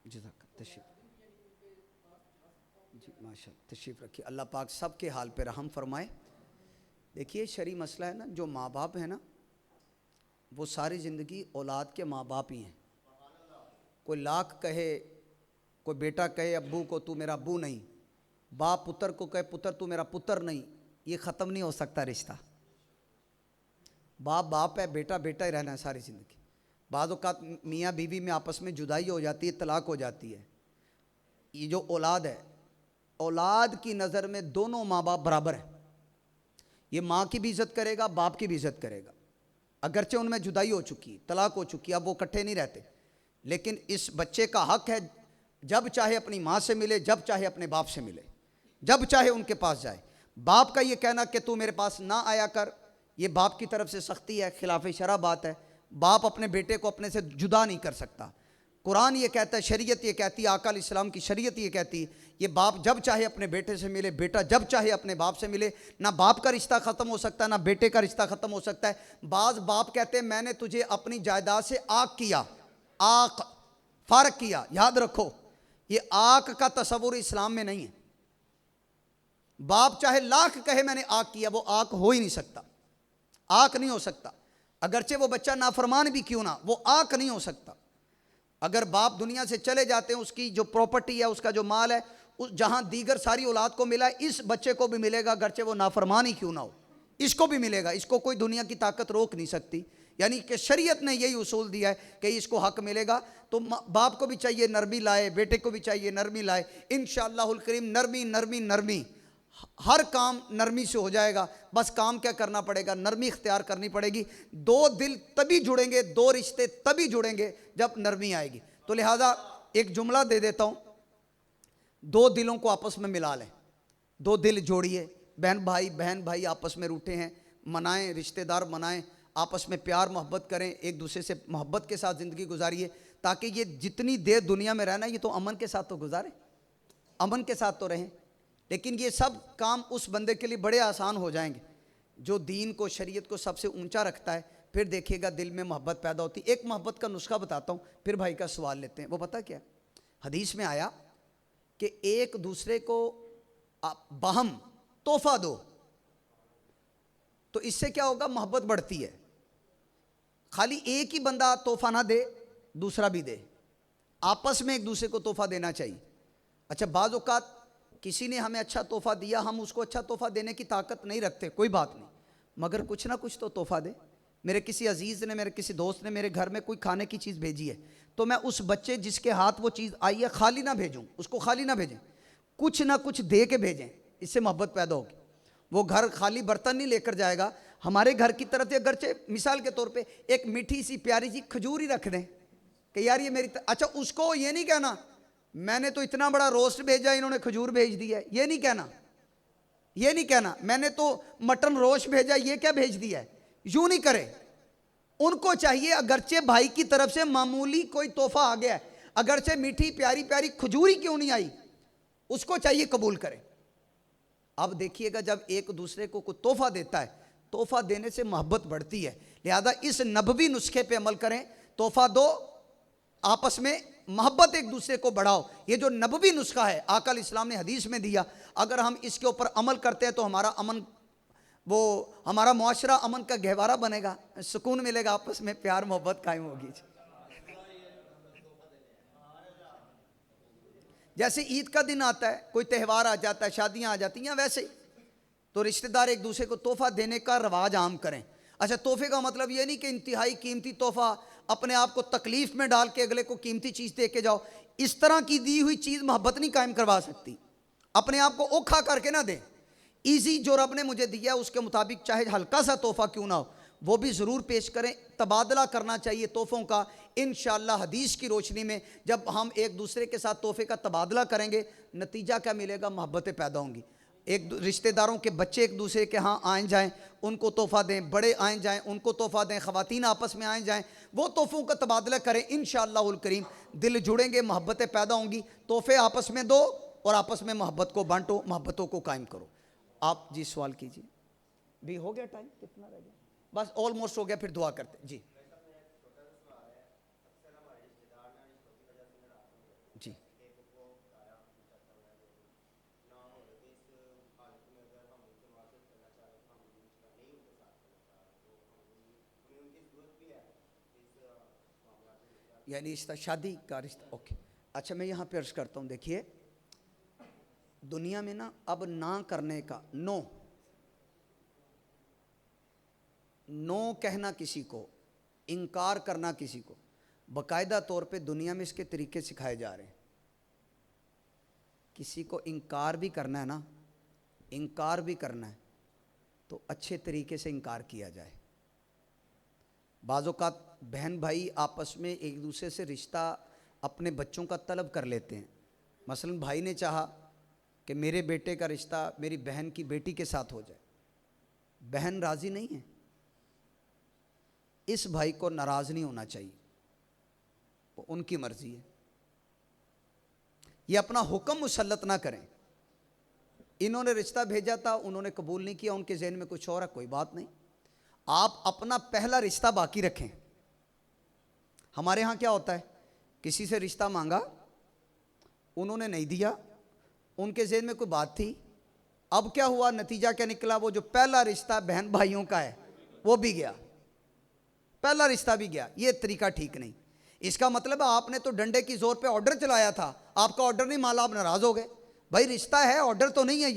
जज़ाक तशरीफ़, जी माशा, तशरीफ़ रखिए, अल्लाह पाक सब के हाल पे रहम फरमाए। देखिए शरई मसला है ना, जो माँ बाप है ना, वो सारी ज़िंदगी औलाद के माँ बाप ही हैं। कोई लाख कहे, कोई बेटा कहे अब्बू को तू मेरा अब्बू नहीं, बाप पुत्र को कहे पुत्र तू मेरा पुत्र नहीं, ये ख़त्म नहीं हो सकता रिश्ता। बाप बाप है, बेटा बेटा ही रहना है सारी ज़िंदगी। बाज़ औक़ात मियाँ बीवी में आपस में जुदाई हो जाती है, तलाक हो जाती है। ये जो औलाद है, औलाद की नज़र में दोनों माँ बाप बराबर हैं। ये माँ की भी इज़्ज़त करेगा, बाप की भी इज़्ज़त करेगा, अगरचे उनमें जुदाई हो चुकी, तलाक हो चुकी, अब वो इकट्ठे नहीं रहते, लेकिन इस बच्चे का हक है जब चाहे अपनी माँ से मिले, जब चाहे अपने बाप से मिले, जब चाहे उनके पास जाए। बाप का ये कहना कि तू मेरे पास ना आया कर, ये बाप की तरफ से सख्ती है, खिलाफ शरअ बात है। बाप अपने बेटे को अपने से जुदा नहीं कर सकता। कुरान ये कहता है, शरीयत ये कहती है, आका अलैहिस्सलाम की शरीयत ये कहती है, ये बाप जब चाहे अपने बेटे से मिले, बेटा जब चाहे अपने बाप से मिले। ना बाप का रिश्ता ख़त्म हो सकता है, ना बेटे का रिश्ता ख़त्म हो सकता है। बाज़ बाप कहते हैं मैंने तुझे अपनी जायदाद से आक किया, आक फ़र्क किया, याद रखो ये आक का तस्वुर इस्लाम में नहीं है। बाप चाहे लाख कहे मैंने आक किया, वो आक हो ही नहीं सकता, आक नहीं हो सकता। अगरचे वो बच्चा नाफरमान भी क्यों ना, वो आक नहीं हो सकता। अगर बाप दुनिया से चले जाते हैं, उसकी जो प्रॉपर्टी है, उसका जो माल है, उस जहाँ दीगर सारी औलाद को मिला है, इस बच्चे को भी मिलेगा, अगरचे वो नाफरमान ही क्यों ना हो, इसको भी मिलेगा। इसको कोई दुनिया की ताकत रोक नहीं सकती। यानी कि शरीयत ने यही उसूल दिया है कि इसको हक मिलेगा। तो बाप को भी चाहिए नरमी लाए, बेटे को भी चाहिए नरमी लाए। इंशाअल्लाहुल करीम नरमी नरमी नरमी, हर काम नरमी से हो जाएगा। बस काम क्या करना पड़ेगा, नरमी इख्तियार करनी पड़ेगी। दो दिल तभी जुड़ेंगे, दो रिश्ते तभी जुड़ेंगे जब नरमी आएगी। तो लिहाजा एक जुमला दे देता हूँ, दो दिलों को आपस में मिला लें, दो दिल जोड़िए। बहन भाई आपस में रूठे हैं, मनाएं, रिश्तेदार मनाएं, आपस में प्यार मोहब्बत करें, एक दूसरे से मोहब्बत के साथ ज़िंदगी गुजारिए, ताकि ये जितनी देर दुनिया में रहना है, ये तो अमन के साथ तो गुजारें, अमन के साथ तो रहें। लेकिन ये सब काम उस बंदे के लिए बड़े आसान हो जाएंगे जो दीन को, शरीयत को सबसे ऊंचा रखता है। फिर देखिएगा दिल में मोहब्बत पैदा होती है। एक मोहब्बत का नुस्खा बताता हूँ, फिर भाई का सवाल लेते हैं। वो पता क्या, हदीस में आया कि एक दूसरे को बहम तोहफा दो, तो इससे क्या होगा, मोहब्बत बढ़ती है। खाली एक ही बंदा तोहफा ना दे, दूसरा भी दे, आपस में एक दूसरे को तोहफा देना चाहिए। अच्छा, बाज़ औक़ात किसी ने हमें अच्छा तोहफा दिया, हम उसको अच्छा तोहफा देने की ताकत नहीं रखते, कोई बात नहीं, मगर कुछ ना कुछ तो तोहफा दे। मेरे किसी अजीज़ ने, मेरे किसी दोस्त ने मेरे घर में कोई खाने की चीज़ भेजी है, तो मैं उस बच्चे जिसके हाथ वो चीज़ आई है खाली ना भेजूँ, उसको खाली ना भेजें, कुछ ना कुछ दे के भेजें, इससे मोहब्बत पैदा होगी। वो घर खाली बर्तन नहीं लेकर जाएगा, हमारे घर की तरफ से अगरचे मिसाल के तौर पे एक मीठी सी प्यारी सी खजूर ही रख दें कि यार ये मेरी अच्छा, उसको ये नहीं कहना मैंने तो इतना बड़ा रोस्ट भेजा इन्होंने खजूर भेज दिया है, ये नहीं कहना, ये नहीं कहना मैंने तो मटन रोस्ट भेजा ये क्या भेज दिया है, यूं नहीं करे। उनको चाहिए अगरचे भाई की तरफ से मामूली कोई तोहफा आ गया है, अगरचे मीठी प्यारी प्यारी खजूर ही क्यों नहीं आई, उसको चाहिए कबूल करे। अब देखिएगा जब एक दूसरे को कोई तोहफा देता है, तोहफा देने से मोहब्बत बढ़ती है। लिहाजा इस नबवी नुस्खे पे अमल करें, तोहफा दो, आपस में मोहब्बत एक दूसरे को बढ़ाओ। ये जो नबवी नुस्खा है आका इस्लाम ने हदीस में दिया, अगर हम इसके ऊपर अमल करते हैं तो हमारा अमन, वो हमारा मुआशरा अमन का गहवारा बनेगा, सुकून मिलेगा, आपस में प्यार मोहब्बत कायम होगी। जैसे ईद का दिन आता है, कोई त्यौहार आ जाता है, शादियां आ जाती हैं, वैसे तो रिश्तेदार एक दूसरे को तोहफा देने का रवाज आम करें। अच्छा, तोहफे का मतलब ये नहीं कि इंतहाई कीमती तोहफा अपने आप को तकलीफ में डाल के अगले को कीमती चीज़ दे के जाओ। इस तरह की दी हुई चीज़ मोहब्बत नहीं कायम करवा सकती। अपने आप को औखा करके ना दें, ईजी जो रब ने मुझे दिया उसके मुताबिक चाहे हल्का सा तोहफा क्यों ना हो वो भी ज़रूर पेश करें। तबादला करना चाहिए तोहफ़ों का। इंशाअल्लाह हदीस की रोशनी में जब हम एक दूसरे के साथ तोहफे का तबादला करेंगे, नतीजा क्या मिलेगा, मोहब्बतें पैदा होंगी। एक रिश्तेदारों के बच्चे एक दूसरे के यहाँ आए जाएं, उनको तोहफ़ा दें, बड़े आए जाएं उनको तोहफ़ा दें, ख़वातीन आपस में आए जाएं, वो तोहफ़ों का तबादला करें। इंशाअल्लाहुल करीम दिल जुड़ेंगे, मोहब्बतें पैदा होंगी। तोहफ़े आपस में दो और आपस में मोहब्बत को बांटो, मोहब्बतों को कायम करो। आप जी सवाल कीजिए। भी हो गया टाइम, कितना रह गया, बस ऑलमोस्ट हो गया, फिर दुआ करते जी। जी यानी रिश्ता शादी का रिश्ता, ओके। अच्छा मैं यहाँ पे अर्ज करता हूँ, देखिए दुनिया में ना अब ना करने का, नो कहना किसी को, इनकार करना किसी को, बाकायदा तौर पे दुनिया में इसके तरीके सिखाए जा रहे हैं। किसी को इनकार भी करना है ना, इनकार भी करना है तो अच्छे तरीके से इनकार किया जाए। बाज़ औक़ात बहन भाई आपस में एक दूसरे से रिश्ता अपने बच्चों का तलब कर लेते हैं। मसलन भाई ने चाहा कि मेरे बेटे का रिश्ता मेरी बहन की बेटी के साथ हो जाए, बहन राज़ी नहीं है, इस भाई को नाराज़ नहीं होना चाहिए, वो उनकी मर्ज़ी है। ये अपना हुक्म मुसल्लत ना करें। इन्होंने रिश्ता भेजा था, उन्होंने कबूल नहीं किया, उनके जहन में कुछ और है, कोई बात नहीं, आप अपना पहला रिश्ता बाकी रखें। हमारे यहाँ क्या होता है, किसी से रिश्ता मांगा, उन्होंने नहीं दिया, उनके जहन में कोई बात थी, अब क्या हुआ, नतीजा क्या निकला, वो जो पहला रिश्ता बहन भाइयों का है वो भी गया, पहला रिश्ता भी गया। ये तरीका ठीक नहीं। इसका मतलब है आपने तो डंडे की जोर पे ऑर्डर चलाया था, आपका ऑर्डर नहीं माला, आप नाराज हो गए। भाई रिश्ता है, ऑर्डर तो नहीं है,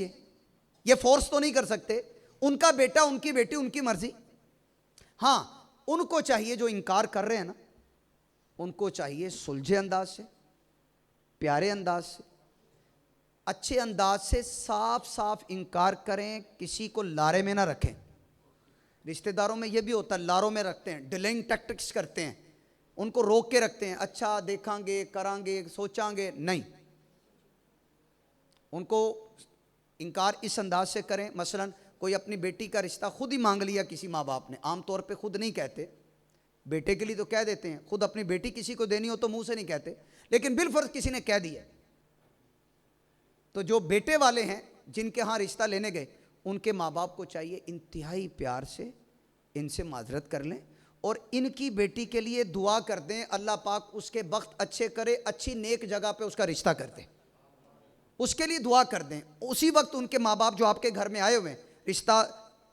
ये फोर्स तो नहीं कर सकते। उनका बेटा, उनकी बेटी, उनकी मर्जी। हाँ, उनको चाहिए जो इनकार कर रहे हैं ना, उनको चाहिए सुलझे अंदाज से, प्यारे अंदाज से, अच्छे अंदाज से साफ साफ इनकार करें, किसी को लारे में ना रखें। रिश्तेदारों में ये भी होता है, लारों में रखते हैं, डिलेइंग टैक्टिक्स करते हैं, उनको रोक के रखते हैं, अच्छा देखेंगे, करांगे, सोचांगे, नहीं। उनको इनकार इस अंदाज से करें। मसलन कोई अपनी बेटी का रिश्ता खुद ही मांग लिया किसी माँ बाप ने, आम तौर पे खुद नहीं कहते, बेटे के लिए तो कह देते हैं, खुद अपनी बेटी किसी को देनी हो तो मुंह से नहीं कहते, लेकिन बिलफर्ज किसी ने कह दिया, तो जो बेटे वाले हैं जिनके यहाँ रिश्ता लेने गए, उनके माँ बाप को चाहिए इंतहाई प्यार से इनसे माजरत कर लें और इनकी बेटी के लिए दुआ कर दें, अल्लाह पाक उसके वक्त अच्छे करे, अच्छी नेक जगह पे उसका रिश्ता कर दें, उसके लिए दुआ कर दें। उसी वक्त उनके माँ बाप जो आपके घर में आए हुए हैं रिश्ता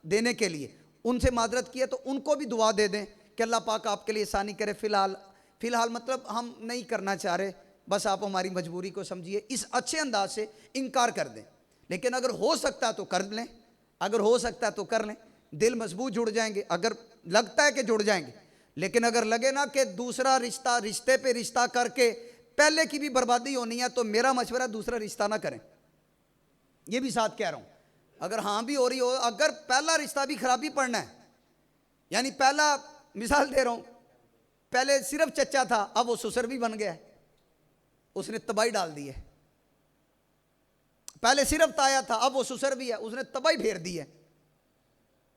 देने के लिए, उनसे माजरत किया तो उनको भी दुआ दे दें कि अल्लाह पाक आपके लिए आसानी करे। फ़िलहाल मतलब हम नहीं करना चाह रहे, बस आप हमारी मजबूरी को समझिए, इस अच्छे अंदाज से इनकार कर दें। लेकिन अगर हो सकता है तो कर लें, अगर हो सकता है तो कर लें, दिल मजबूत जुड़ जाएंगे, अगर लगता है कि जुड़ जाएंगे। लेकिन अगर लगे ना कि दूसरा रिश्ता, रिश्ते पे रिश्ता करके पहले की भी बर्बादी होनी है, तो मेरा मशवरा दूसरा रिश्ता ना करें। ये भी साथ कह रहा हूँ, अगर हाँ भी हो रही हो, अगर पहला रिश्ता भी खराबी पड़ना है यानी पहला, मिसाल दे रहा हूं, पहले सिर्फ चचा था, अब वो ससुर भी बन गया है, उसने तबाही डाल दी है। पहले सिर्फ ताया था, अब वो ससुर भी है, उसने तबाही फेर दी है,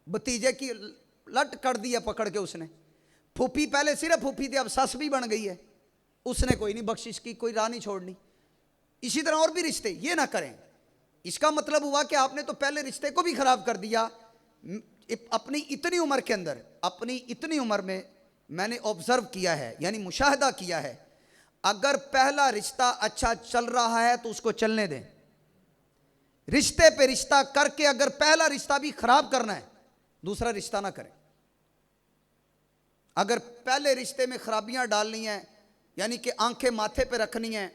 भतीजे की लट कर दी है पकड़ के उसने। फूफी पहले सिर्फ फूफी थी, अब सस भी बन गई है, उसने कोई नहीं बख्शिश की, कोई राह नहीं छोड़नी। इसी तरह और भी रिश्ते, ये ना करें। इसका मतलब हुआ कि आपने तो पहले रिश्ते को भी खराब कर दिया। अपनी इतनी उम्र के अंदर, अपनी इतनी उम्र में मैंने ऑब्जर्व किया है, यानी मुशाहदा किया है, अगर पहला रिश्ता अच्छा चल रहा है तो उसको चलने दें। रिश्ते पे रिश्ता करके अगर पहला रिश्ता भी खराब करना है, दूसरा रिश्ता ना करें। अगर पहले रिश्ते में खराबियां डालनी है, यानी कि आंखें माथे पे रखनी है,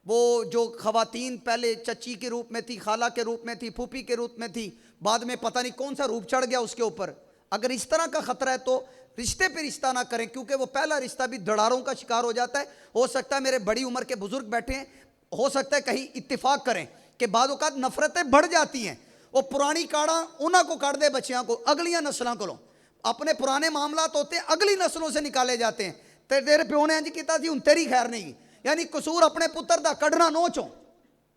वो जो खवातीन पहले चची के रूप में थी, खाला के रूप में थी, फूफी के रूप में थी, बाद में पता नहीं कौन सा रूप चढ़ गया उसके ऊपर, अगर इस तरह का खतरा है तो रिश्ते पे रिश्ता ना करें, क्योंकि वो पहला रिश्ता भी दरारों का शिकार हो जाता है। हो सकता है मेरे बड़ी उम्र के बुजुर्ग बैठे हैं, हो सकता है कहीं इत्तेफाक करें कि बाद औक़ात नफरतें बढ़ जाती हैं, वो पुरानी काड़ा उन्हों को काट दे, बच्चियों को, अगलियां नस्लों को, अपने पुराने मामलात होते हैं अगली नस्लों से निकाले जाते हैं। तेरे प्यो ने इंज किया हूँ तेरी खैर नहीं, यानी कसूर अपने पुत्र का कढ़ना नो चो।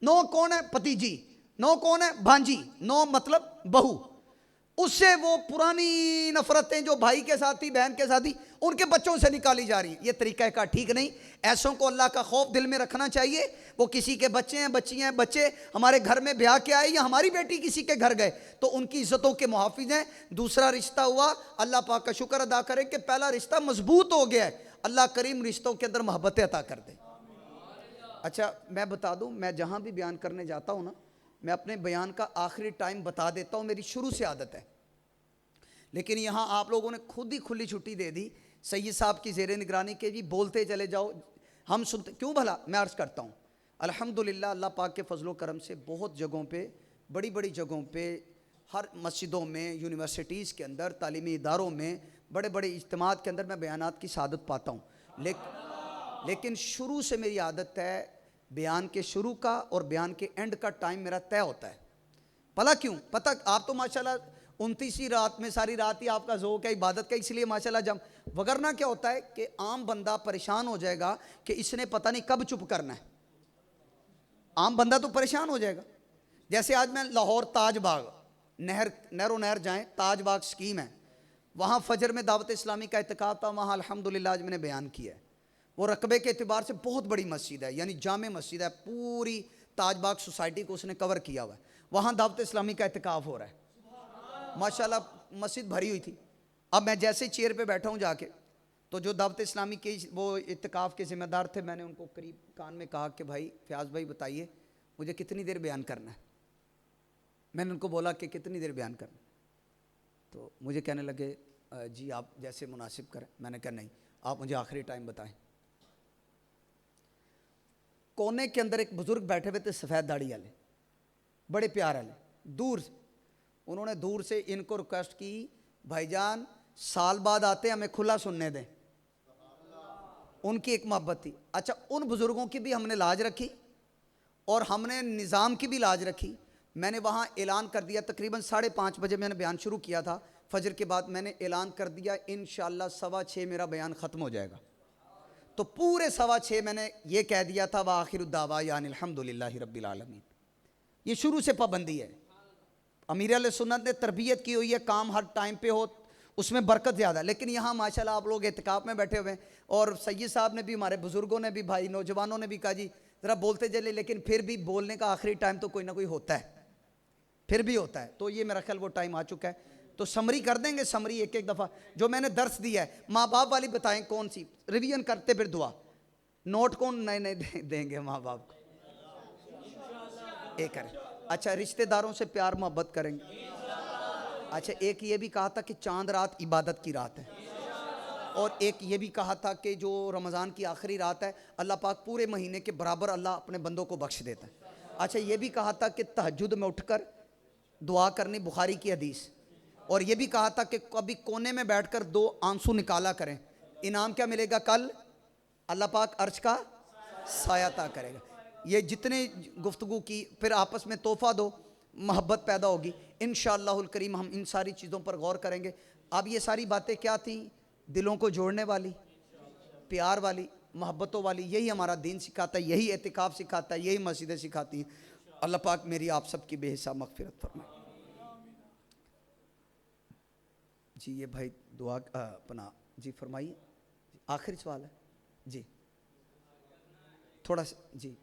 नो कौन है? भतीजी। नो कौन है? भांजी। नो मतलब बहू। उससे वो पुरानी नफरतें जो भाई के साथ थी, बहन के साथ थी, उनके बच्चों से निकाली जा रही है। ये तरीका का ठीक नहीं। ऐसों को अल्लाह का खौफ दिल में रखना चाहिए। वो किसी के बच्चे हैं, बच्चियां हैं, बच्चे हमारे घर में ब्याह के आए या हमारी बेटी किसी के घर गए तो उनकी इज्जतों के मुहाफिज हैं। दूसरा रिश्ता हुआ, अल्लाह पाक का शुक्र अदा करें कि पहला रिश्ता मजबूत हो गया है। अल्लाह करीम रिश्तों के अंदर मोहब्बतें अता कर दे। अच्छा मैं बता दूं, मैं जहां भी बयान करने जाता हूं ना, मैं अपने बयान का आखिरी टाइम बता देता हूं, मेरी शुरू से आदत है। लेकिन यहाँ आप लोगों ने खुद ही खुली छुट्टी दे दी, सैयद साहब की ज़ेरे निगरानी के, जी बोलते चले जाओ, हम सुनते क्यों भला। मैं अर्ज़ करता हूँ अल्हम्दुलिल्लाह, अल्लाह पाक के फजलो करम से बहुत जगहों पे, बड़ी बड़ी जगहों पे, हर मस्जिदों में, यूनिवर्सिटीज़ के अंदर, तालीमी इदारों में, बड़े बड़े इज्तिमात के अंदर मैं बयानात की सआदत पाता हूँ। लेकिन शुरू से मेरी आदत है, बयान के शुरू का और बयान के एंड का टाइम मेरा तय होता है। भला क्यों? पता, आप तो माशाल्लाह 29वीं रात में सारी रात ही आपका ज़ौक़ है इबादत का, इसलिए माशाल्लाह जम, वगरना क्या होता है कि आम बंदा परेशान हो जाएगा कि इसने पता नहीं कब चुप करना है। आम बंदा तो परेशान हो जाएगा। जैसे आज मैं लाहौर ताजबाग, नहर जाएं, ताजबाग स्कीम है, वहाँ फजर में दावत इस्लामी का इत्तिकाफ था, वहाँ अल्हम्दुलिल्लाह आज मैंने बयान किया है। वो रकबे के एतबार से बहुत बड़ी मस्जिद है, यानी जामे मस्जिद है, पूरी ताजबाग सोसाइटी को उसने कवर किया हुआ है। वहाँ दावत इस्लामी का इत्तिकाफ हो रहा है, माशाल्लाह मस्जिद भरी हुई थी। अब मैं जैसे चेयर पे बैठा हूँ जाके, तो जो दावत इस्लामी के वो इत्तिकाफ के ज़िम्मेदार थे, मैंने उनको करीब कान में कहा कि भाई फयाज भाई बताइए मुझे कितनी देर बयान करना है। मैंने उनको बोला कि कितनी देर बयान करना, तो मुझे कहने लगे जी आप जैसे मुनासिब करें। मैंने कहा नहीं, आप मुझे आखिरी टाइम बताएं। कोने के अंदर एक बुज़ुर्ग बैठे हुए थे, सफ़ेद दाढ़ी वाले, बड़े प्यार वाले, दूर से उन्होंने दूर से इनको रिक्वेस्ट की, भाईजान साल बाद आते हमें खुला सुनने दें। उनकी एक मोहब्बत थी। अच्छा, उन बुज़ुर्गों की भी हमने लाज रखी और हमने निज़ाम की भी लाज रखी। मैंने वहाँ ऐलान कर दिया, तकरीबन 5:30 बजे मैंने बयान शुरू किया था, फजर के बाद मैंने ऐलान कर दिया इंशाअल्लाह 6:15 मेरा बयान ख़त्म हो जाएगा। तो पूरे 6:15 मैंने ये कह दिया था व आखिरु दावा यानी अल्हम्दुलिल्लाहि रब्बिल आलमीन। ये शुरू से पाबंदी है, अमीर अहले सुन्नत ने तरबियत की हुई है, काम हर टाइम पे हो उसमें बरकत ज़्यादा। लेकिन यहाँ माशाल्लाह आप लोग एतिकाफ़ में बैठे हुए हैं और सैयद साहब ने भी, हमारे बुज़ुर्गों ने भी, भाई नौजवानों ने भी कहा जी ज़रा बोलते चले, लेकिन फिर भी बोलने का आखिरी टाइम तो कोई ना कोई होता है, फिर भी होता है। तो ये मेरा ख्याल वो टाइम आ चुका है, तो समरी कर देंगे, समरी एक एक दफ़ा जो मैंने दर्स दिया है। माँ बाप वाली बताएं कौन सी, रिवीजन करते फिर दुआ, नोट कौन नए नए देंगे माँ बाप को, एक करें। अच्छा, रिश्तेदारों से प्यार मोहब्बत करेंगे। अच्छा, एक ये भी कहा था कि चांद रात इबादत की रात है, और एक ये भी कहा था कि जो रमज़ान की आखिरी रात है अल्लाह पाक पूरे महीने के बराबर अल्लाह अपने बंदों को बख्श देता है। अच्छा, ये भी कहा था कि तहज्जुद में उठकर दुआ करनी, बुखारी की हदीस। और ये भी कहा था कि कभी कोने में बैठकर 2 आंसू निकाला करें, इनाम क्या मिलेगा? कल अल्लाह पाक अर्श का साया अता करेगा। ये जितने गुफ्तगू की, फिर आपस में तोहफ़ा दो, मोहब्बत पैदा होगी इंशाअल्लाहुल करीम। हम इन सारी चीज़ों पर गौर करेंगे। अब ये सारी बातें क्या थी? दिलों को जोड़ने वाली, प्यार वाली, मोहब्बतों वाली। यही हमारा दीन सिखाता है, यही एतिकाफ सिखाता है, यही मस्जिदें सिखाती हैं। अल्लाह पाक मेरी आप सब की बेहिसाब मगफिरत फरमाए। जी ये भाई दुआ अपना जी फरमाइए। आखिरी सवाल है जी, थोड़ा सा जी।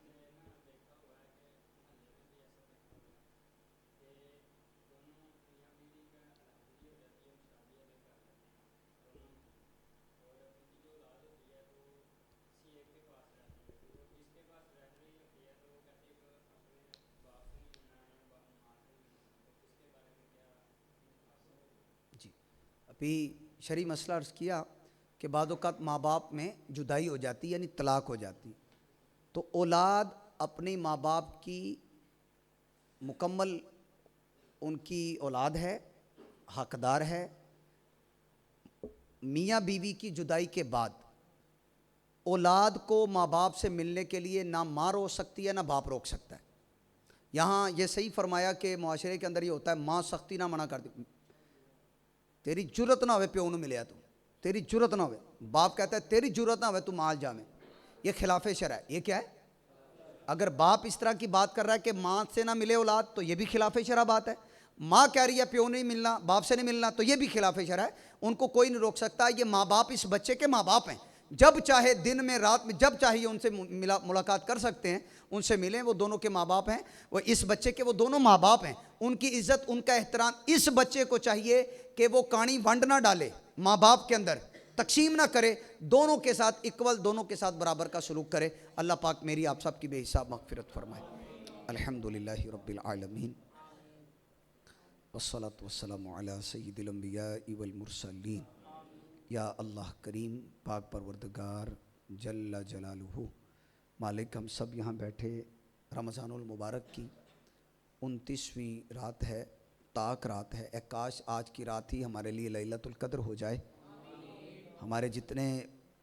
अभी शरई मसला अर्ज़ किया कि बाद औक़ात माँ बाप में जुदाई हो जाती, यानी तलाक हो जाती, तो औलाद अपने माँ बाप की मुकम्मल उनकी औलाद है, हकदार है। मियाँ बीवी की जुदाई के बाद औलाद को माँ बाप से मिलने के लिए ना माँ रोक सकती है ना बाप रोक सकता है। यहाँ ये सही फरमाया कि मुआशरे के अंदर ये होता है, माँ सख्ती ना मना कर दी, तेरी जुरत ना होवे प्यो नूं मिलिया तू, तेरी जुरत ना होवे। बाप कहता है तेरी जुरत ना होवे तू माल जावे, ये खिलाफे शरअ है। ये क्या है? अगर बाप इस तरह की बात कर रहा है कि माँ से ना मिले औलाद, तो ये भी खिलाफे शरअ बात है। माँ कह रही है प्यो नहीं मिलना, बाप से नहीं मिलना, तो ये भी खिलाफे शरअ है। उनको कोई नहीं रोक सकता। ये माँ बाप इस बच्चे के माँ बाप हैं, जब चाहे दिन में रात में जब चाहिए उनसे मुलाकात कर सकते हैं, उनसे मिलें। वो दोनों के माँ बाप हैं, वो इस बच्चे के वो दोनों माँ बाप हैं। उनकी इज्जत, उनका एहतराम, इस बच्चे को चाहिए कि वो कानी वंड ना डाले, माँ बाप के अंदर तकसीम ना करे, दोनों के साथ इक्वल, दोनों के साथ बराबर का सलूक करे। अल्लाह पाक मेरी आप सब की बेहिसाब मगफिरत फरमाए। अल्हम्दुलिल्लाहि रब्बिल आलमीन वस्सलातु वस्सलामु अला सय्यिदिल अंबिया वल मुरसलीन। या अल्लाह करीम पाक परवरदिगार जल्ला जलालुहु, मालिक हम सब यहाँ बैठे रमज़ानुल मुबारक की 29वीं रात है, ताक रात है। ए काश आज की रात ही हमारे लिए लैलतुल कद्र हो जाए। हमारे जितने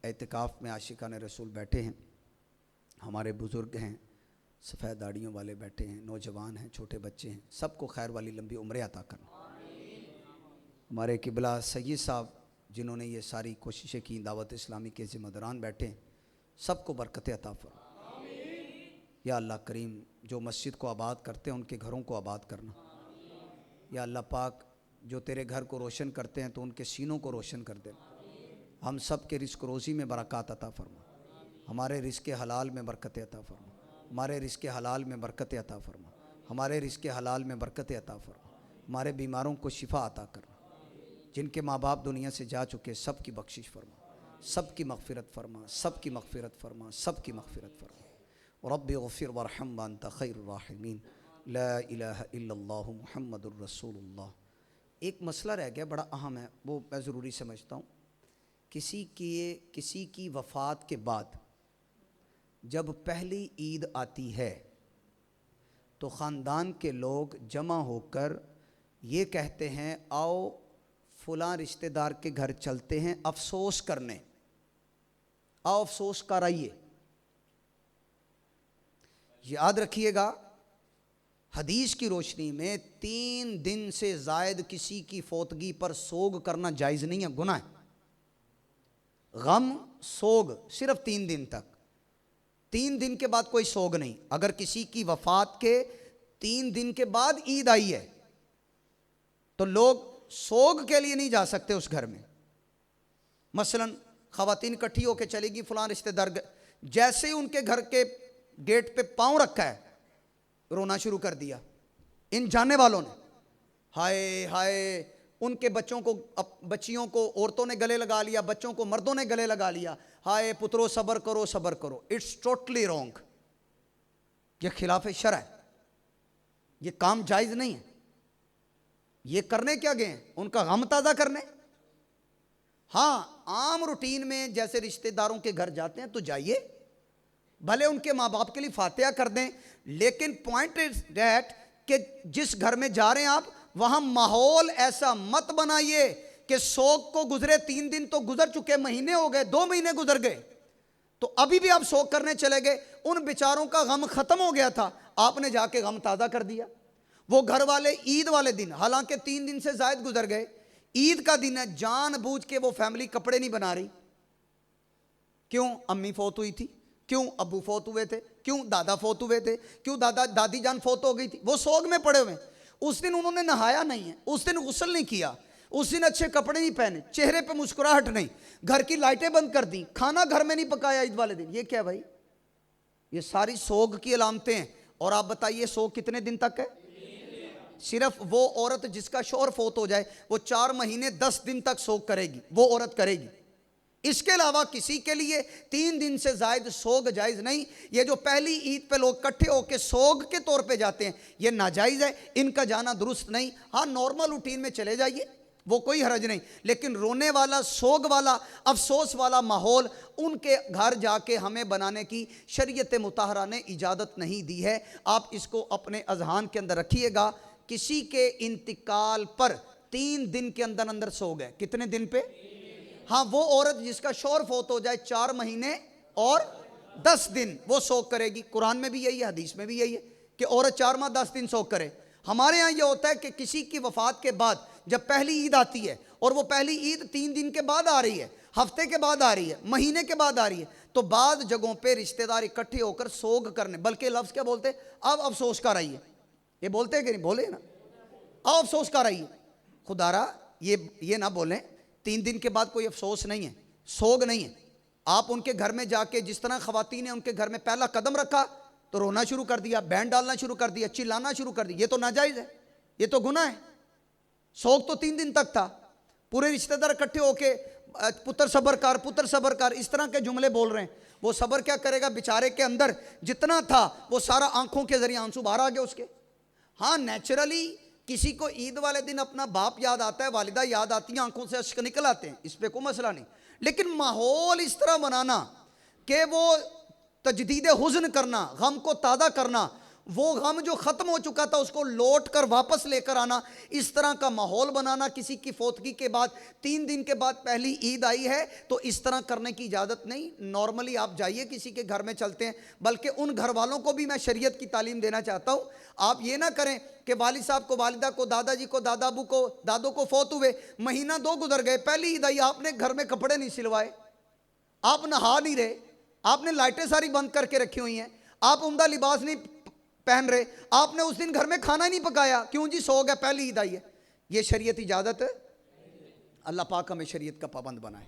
एतिकाफ़ में आशिकान रसूल बैठे हैं, हमारे बुज़ुर्ग हैं, सफ़ेद दाढ़ियों वाले बैठे हैं, नौजवान हैं, छोटे बच्चे हैं, सबको खैर वाली लंबी उम्रें अता करना। हमारे किबला सैयद साहब जिन्होंने ये सारी कोशिशें की, दावत इस्लामी के ज़िम्मेदारान बैठे, सबको बरकत अता फरमा। या अल्लाह करीम जो मस्जिद को आबाद करते हैं उनके घरों को आबाद करना। या अल्लाह पाक जो तेरे घर को रोशन करते हैं तो उनके सीनों को रोशन कर देना। हम सब के रिस्क रोज़ी में बरक़ात अता फरमा, हमारे रिस्क हलाल में बरकत अता फरमा, हमारे रिस्क हलाल में बरकत अता फरमा, हमारे रिस्क हलाल में बरकत अता फरमा, हमारे बीमारों को शिफा अता करना। जिनके माँ बाप दुनिया से जा चुके सब की बख्शिश फरमा, सब की मग़फ़िरत फरमा, सब की मग़फ़िरत फरमा, सब की मग़फ़िरत फरमा। रब्बि ग़फ़िर वरहम व अंत खैरुर राहिमीन। ला इलाहा इल्लल्लाहु मुहम्मदुर रसूलुल्लाह। एक मसला रह गया, बड़ा अहम है, वो मैं ज़रूरी समझता हूँ। किसी की वफ़ात के बाद जब पहली ईद आती है तो ख़ानदान के लोग जमा होकर ये कहते हैं, आओ फ़लाँ रिश्तेदार के घर चलते हैं अफसोस करने, आओ अफसोस कराइए। याद रखिएगा, हदीस की रोशनी में 3 दिन से ज़ायद किसी की फौतगी पर सोग करना जायज़ नहीं है, गुनाह है। गम सोग सिर्फ 3 दिन तक, 3 दिन के बाद कोई सोग नहीं। अगर किसी की वफ़ात के 3 दिन के बाद ईद आई है तो लोग सोग के लिए नहीं जा सकते उस घर में। मसलन ख़वातीन इकट्ठी होकर चलेगी फलां रिश्तेदार, जैसे ही उनके घर के गेट पे पाँव रखा है रोना शुरू कर दिया इन जाने वालों ने। हाय हाय, उनके बच्चों को, बच्चियों को औरतों ने गले लगा लिया, बच्चों को मर्दों ने गले लगा लिया। हाय पुत्रो सब्र करो, सब्र करो। इट्स टोटली रॉन्ग, यह खिलाफ शरअ है, ये काम जायज़ नहीं है। ये करने क्या गए हैं? उनका गम ताज़ा करने। हाँ, आम रूटीन में जैसे रिश्तेदारों के घर जाते हैं तो जाइए, भले उनके माँ बाप के लिए फातिहा कर दें, लेकिन पॉइंट इज दैट कि जिस घर में जा रहे हैं आप, वहां माहौल ऐसा मत बनाइए कि शोक को गुजरे 3 दिन तो गुजर चुके, महीने हो गए, 2 महीने गुजर गए, तो अभी भी आप शोक करने चले गए। उन बेचारों का गम खत्म हो गया था, आपने जाके गम ताज़ा कर दिया। वो घर वाले ईद वाले दिन, हालांकि 3 दिन से ज़ायद गुजर गए, ईद का दिन है, जानबूझ के वो फैमिली कपड़े नहीं बना रही। क्यों? अम्मी फौत हुई थी, क्यों अब्बू फौत हुए थे, क्यों दादा फौत हुए थे, क्यों दादा दादी जान फौत हो गई थी, वो सोग में पड़े हुए। उस दिन उन्होंने नहाया नहीं है, उस दिन गुस्ल नहीं किया, उस दिन अच्छे कपड़े नहीं पहने, चेहरे पे मुस्कुराहट नहीं, घर की लाइटें बंद कर दी, खाना घर में नहीं पकाया ईद वाले दिन। ये क्या भाई? ये सारी सोग की अलामतें हैं। और आप बताइए सोग कितने दिन तक है? सिर्फ वो औरत जिसका शौहर फौत हो जाए वो 4 महीने 10 दिन तक सोग करेगी, वो औरत करेगी। इसके अलावा किसी के लिए 3 दिन से जायद सोग जायज़ नहीं। ये जो पहली ईद पे लोग इकट्ठे होकर सोग के तौर पे जाते हैं, ये नाजायज़ है, इनका जाना दुरुस्त नहीं। हाँ, नॉर्मल रूटीन में चले जाइए, वो कोई हरज नहीं, लेकिन रोने वाला, सोग वाला, अफसोस वाला माहौल उनके घर जाके हमें बनाने की शरीयत मुताहरा ने इजाज़त नहीं दी है। आप इसको अपने अजहान के अंदर रखिएगा। किसी के इंतकाल पर 3 दिन के अंदर अंदर सोग है। कितने दिन पे? हाँ, वो औरत जिसका शौहर फौत हो जाए 4 महीने और 10 दिन वो सोग करेगी। कुरान में भी यही है, हदीस में भी यही है कि औरत 4 माह 10 दिन सोग करे। हमारे यहाँ ये होता है कि किसी की वफात के बाद जब पहली ईद आती है, और वो पहली ईद 3 दिन के बाद आ रही है, हफ्ते के बाद आ रही है, महीने के बाद आ रही है, तो बाद जगहों पे रिश्तेदार इकट्ठे होकर सोग करने, बल्कि लफ्ज़ क्या बोलते? अब अफसोस कर रही है। ये बोलते हैं कि नहीं? बोले ना, अब अफसोस कर रही है। खुदारा ये ना बोलें 3 दिन के बाद कोई अफसोस नहीं है, सोग नहीं है। आप उनके घर में जाके, जिस तरह ख़वातीन ने उनके घर में पहला कदम रखा तो रोना शुरू कर दिया, बैंड डालना शुरू कर दिया, चिल्लाना शुरू कर दिया, ये तो नाजायज़ है, ये तो गुनाह है। सोग तो 3 दिन तक था। पूरे रिश्तेदार इकट्ठे होके पुत्र सबर कर, पुत्र सबर कर, इस तरह के जुमले बोल रहे हैं। वो सबर क्या करेगा? बेचारे के अंदर जितना था वो सारा आंखों के जरिए आंसू बाहर आ गए उसके। हाँ, नेचुरली किसी को ईद वाले दिन अपना बाप याद आता है, वालिदा याद आती है, आंखों से अश्क निकल आते हैं, इस पर कोई मसला नहीं। लेकिन माहौल इस तरह बनाना कि वो तजदीद हुज़्न करना, गम को ताज़ा करना, वो गम जो ख़त्म हो चुका था उसको लौट कर वापस लेकर आना, इस तरह का माहौल बनाना किसी की फौतगी के बाद 3 दिन के बाद पहली ईद आई है तो इस तरह करने की इजाज़त नहीं। नॉर्मली आप जाइए किसी के घर में चलते हैं, बल्कि उन घर वालों को भी मैं शरीयत की तालीम देना चाहता हूँ। आप ये ना करें कि वालिद साहब को, वालिदा को, दादाजी को, दादा अबू को, दादों को फौत हुए, महीना 2 गुजर गए, पहली ईद आई, आपने घर में कपड़े नहीं सिलवाए, आप नहा नहीं रहे, आपने लाइटें सारी बंद करके रखी हुई हैं, आप उम्दा लिबास नहीं पहन रहे, आपने उस दिन घर में खाना ही नहीं पकाया, क्यों जी? सो गया, पहली ईद आई है। ये शरीयत इजाज़त है? अल्लाह पाक हमें शरीयत का पाबंद बनाए।